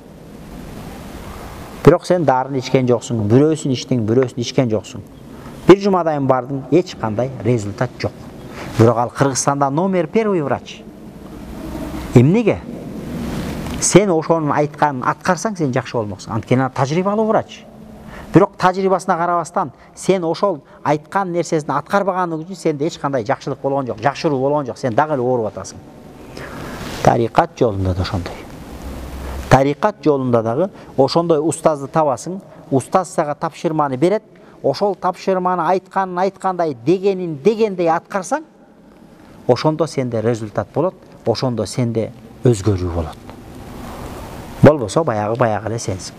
Speaker 1: Бирок сен дарыны ичкен жоксуң, бирөөсүн ичтиң, бирөөсүн ичкен жоксуң. Бир жумадайын бардың, эч кандай результат жок. Бирок ал Кыргызстанда номер 1 врач. Эмнеге? Сен ошонун айтканын аткарсаң, сен жакшы болмоксуң. Анткени тажрыйбалуу врач. Бирок тажрыйбасына карабастан, сен ошол айткан нерсесин аткарбаганың үчүн сенде эч кандай жакшылык болгон жок, жакшыруу болгон жок. Сен дагы эле ооруп атасың. Тарикат жолунда да ошондой. Тарикат жолунда дагы ошондой устазды табасың, устаз сага тапшырманы берет, ошол тапшырманы айтканын айткандай, дегенин дегендей аткарсаң, ошондо сенде результат болот, ошондо сенде өзгөрүү болот. Болбосо баягы эле сенсиң.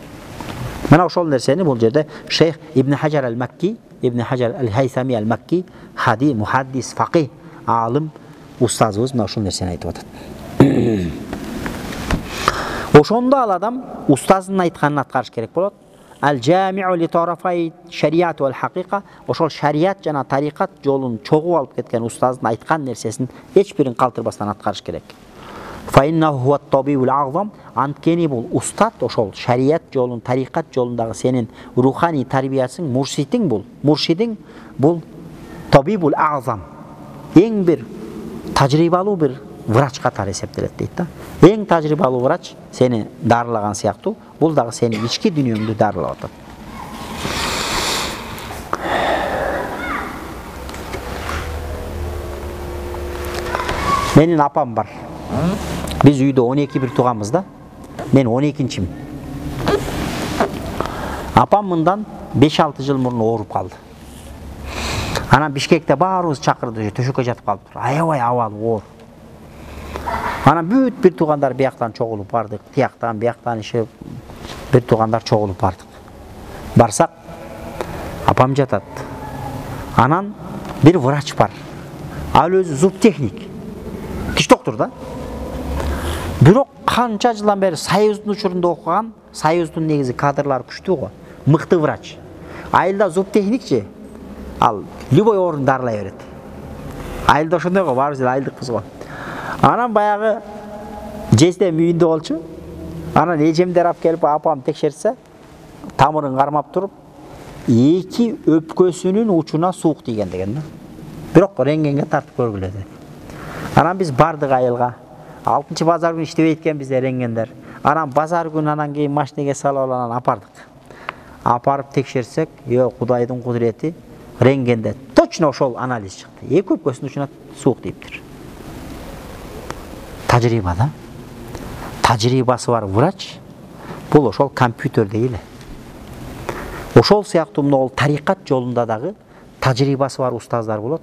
Speaker 1: Мына ошол нерсени бул жерде Шейх Ибн Хаджар аль-Макки, Ибн Хаджар аль-Хайсами аль-Макки, хади, мухаддис, факih, аалым, устазыбыз мына ошол нерсени айтып атат. Ошондо ал адам устазынын айтканын аткарыш керек болот. Ал-жамиу ли тарафай шариат вал хакыйка, ошол шариат жана тарикат жолун чогуп алып кеткен устаздын айткан нерсесин эч бирин калтырбастан аткарыш керек. Фаиннаху хуат табибул азам, анткени бул устат ошол шариат жолун, тарикат жолундагы сенин руханий тарбиясың, муршидиң бул табибул азам. Эң бир тажрыйбалуу бир врач катары эсептелет дейт да. Эң тажрыйбалуу врач сени дарылаган сыяктуу, бул дагы сенин ички дүйнөңдү дарылап атат. Менин апам бар. Biz үйдө 12 бир тууганбыз да. Мен 12-чимин. Апам мындан 5-6 жыл мурун ооруп калды. Анан Бишкекте баарыбыз чакырды, төшөккө жатып калыптыр. Аябай абалы оор. Анан бүт бир туугандар бияктан чогулуп бардык, тияктан, бияктан иши бир туугандар чогулуп бардык. Барсак, апам жатат. Анан бир врач бар. Ал өзү зубтехник. Тиш доктор да. Бирок канча жылдан бери Союздун учурунда окуган, Союздун негизи кадрлары күчтүү го, мыкты врач. Айылда зубтехникчи, ал любой оорун дарылай берет. Айылда ошондой го, баарыбыз эле айылдыкпыз го. Анан баягы жездем үйүндө болчу. Анан эжемдер алып келип апам текшертсе, тамырын кармап туруп, 2 өпкөсүнүн учуна суук тийген деген да. Бирок рентгенге тартып көргүлө деди. Анан биз бардык айылга. 6-чы базар күнү иштебейт экен бизде рентгендер. Анан базар күнү анан кийин машинеге салып алып апардык. Апарып текшерсек, Кудайдын кудурети, рентгенде точно ошол анализ чыкты. 2 өпкөсүнүн учуна суук тийиптир. Тажрыйба да. Тажрыйбасы бар врач бул ошол компьютердей эле. Ошол сыяктуу мына тарикат жолунда дагы тажрыйбасы бар устаздар болот.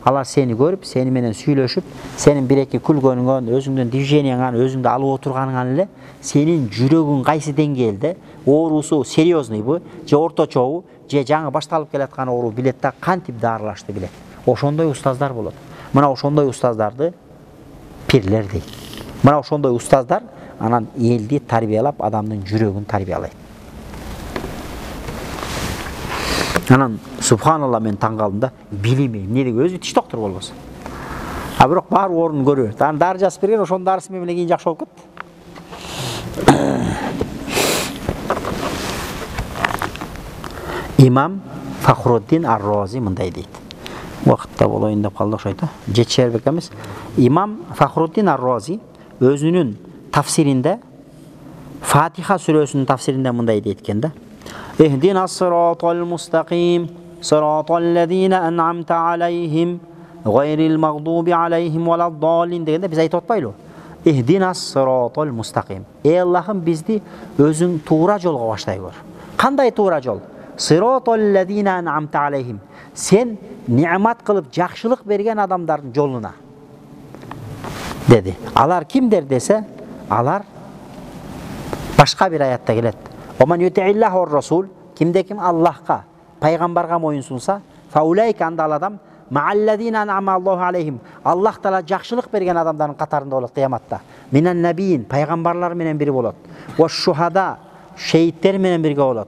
Speaker 1: Алар сени көрүп, сени менен сүйлөшүп, сенин бир-эки күлгөнүңөн, өзүңдүн движенияңан, өзүңдү алып отурганыңан эле сенин жүрөгүң кайсы деңгээлде, оорусу серьезнойбу, же орточобу, же жаңы башталып келаткан оору билет да, кантип дарылашты билет. Ошондой устаздар болот. Мына ошондой устаздарды пирлер дейт. Мына ошондой устаздар анан элди тарбиялап, адамдын жүрөгүн тарбиялайт. Анан субханалла мен таң калдым да, билимейм. Эмне деген өзү тиш доктор болбосо. А бирок бар орун көрөт. Анан дары жазып берген, ошонун дарысын менен кийин жакшы болуп кетти. Имам Фахруддин Ар-Рази мындай дейт. Убакытта болоюн деп калды окшойт да. Жетишербек эмес. Имам Фахруддин Ар-Рази өзүнүн тафсиринде, Фатиха сүрөсүнүн тафсиринде мындай дейт экен да. اهدنا الصراط المستقيم صراط الذين أنعمت عليهم غير المغضوب عليهم ولا الضالين дегенде биз айтып атпайлыбы? اهدنا الصراط المستقيم. Ey Allah'ım bizdi özün tuğra jolga başlay gör. Кандай тура жол? صراط الذين أنعمت عليهم. Sen nimet kılıp жақшылык берген адамдардын жолуна. Dedi. Алар кимдер десе, алар башка бир аятта келет. Оман юти'иллах ва расул, кимде ким Аллахка, пайгамбарга моюн сунса, фаулайка анда адам маалладина ан'ама Аллаху алейхим. Аллах таала жакшылык берген адамдардын катарында болот кыяматта. Минан набиин, пайгамбарлар менен бири болот. Ва шухада, шейиттер менен бирге болот.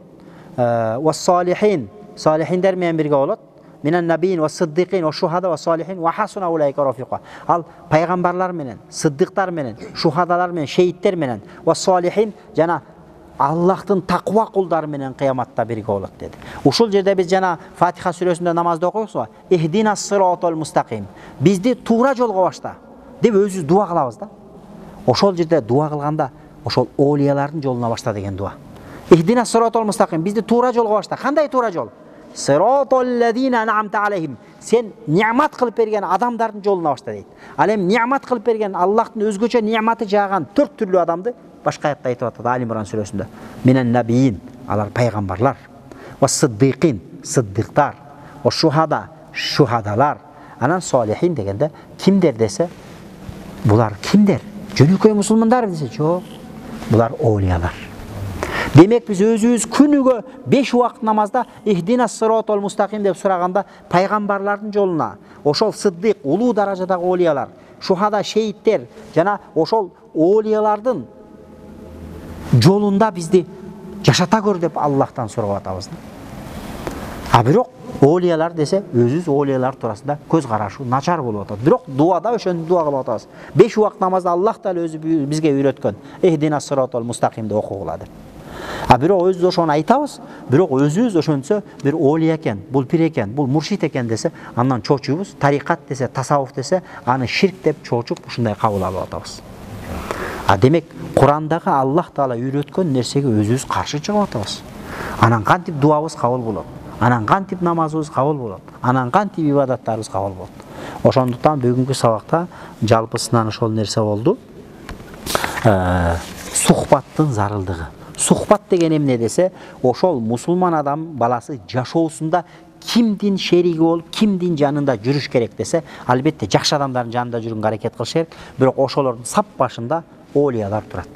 Speaker 1: Ва салихин, салихиндер менен бирге болот. Минан набиин ва сиддиқин ва шухада ва салихин ва хасуна улайка рафиқа. Ал пайгамбарлар менен, сиддиктар менен, шухадалар менен, шейиттер менен ва салихин жана Аллахтын таква кулдары менен кыяматта бирге болот деди. Ушул жерде биз жана Фатиха сүрөсүндө намазда окуйбуз го. Ихдинас сиротал мустаким. Бизди туура жолго башта деп өзүбүз дуа кылабыз да. Ошол жерде дуа кылганда ошол оолиялардын жолуна башта деген дуа. Ихдинас сиротал мустаким. Бизди туура жолго башта. Кандай туура жол? Сиротал лазина ан'амта алейхим. Сен ниъмат кылып берген адамдардын жолуна башта дейт. Ал эми ниъмат кылып берген Аллахтын өзгөчө ниъматы жааган 4 түрлүү адамды башка аятта айтып атат Али Имран сүрөсүндө. Минан набиин, алар пайгамбарлар. Ва сиддиқин, сиддиктар. Ва шухада, шухадалар. Анан салихин дегенде кимдер десе, булар кимдер? Жөнөкөй мусулмандар десе, жок. Булар оолиялар. Демек биз өзүбүз күнүгө 5 убакыт намазда ихдинас сиротал мустаким деп сураганда пайгамбарлардын жолуна, ошол сиддик, улуу даражадагы оолиялар, шухада, шейиттер жана ошол оолиялардын жолунда бизди жашата көр деп Аллахтан сурап атабыз. А бирок олиялар десе, өзүбүз олиялар туурасында көз карашы начар болуп атат. Бирок дуада ошону дуа кылып атабыз. 5 убак намазды Аллах таала өзү бизге үйрөткөн. Эхдина сиротал мустакимди окугула деп. А бирок өзүбүз ошону айтабыз, бирок өзүбүз ошончо бир олия экен, бул пир экен, бул муршид экен десе, андан чочуйбуз. Тарикат десе, тасаввуф десе, аны ширк деп чочуп ушундай кабыл алып атабыз. А демек, Курандагы Аллах таала үйрөткөн нерсеге өзүбүз каршы чыгып атабыз. Анан кантип дуабыз кабыл болот? Анан кантип намазыбыз кабыл болот? Анан кантип ибадаттарыбыз кабыл болот? Ошондуктан бүгүнкү сабакта жалпысынан ошол нерсе болду. Сухбаттын зарылдыгы. Сухбат деген эмне десе, ошол мусулман адам баласы жашоосунда кимдин шериги болуп, кимдин жанында жүрүш керек десе, албетте жакшы адамдардын жанында жүрүүгө аракет кылыш керек. Бирок ошолордун сап башында олиялар турат.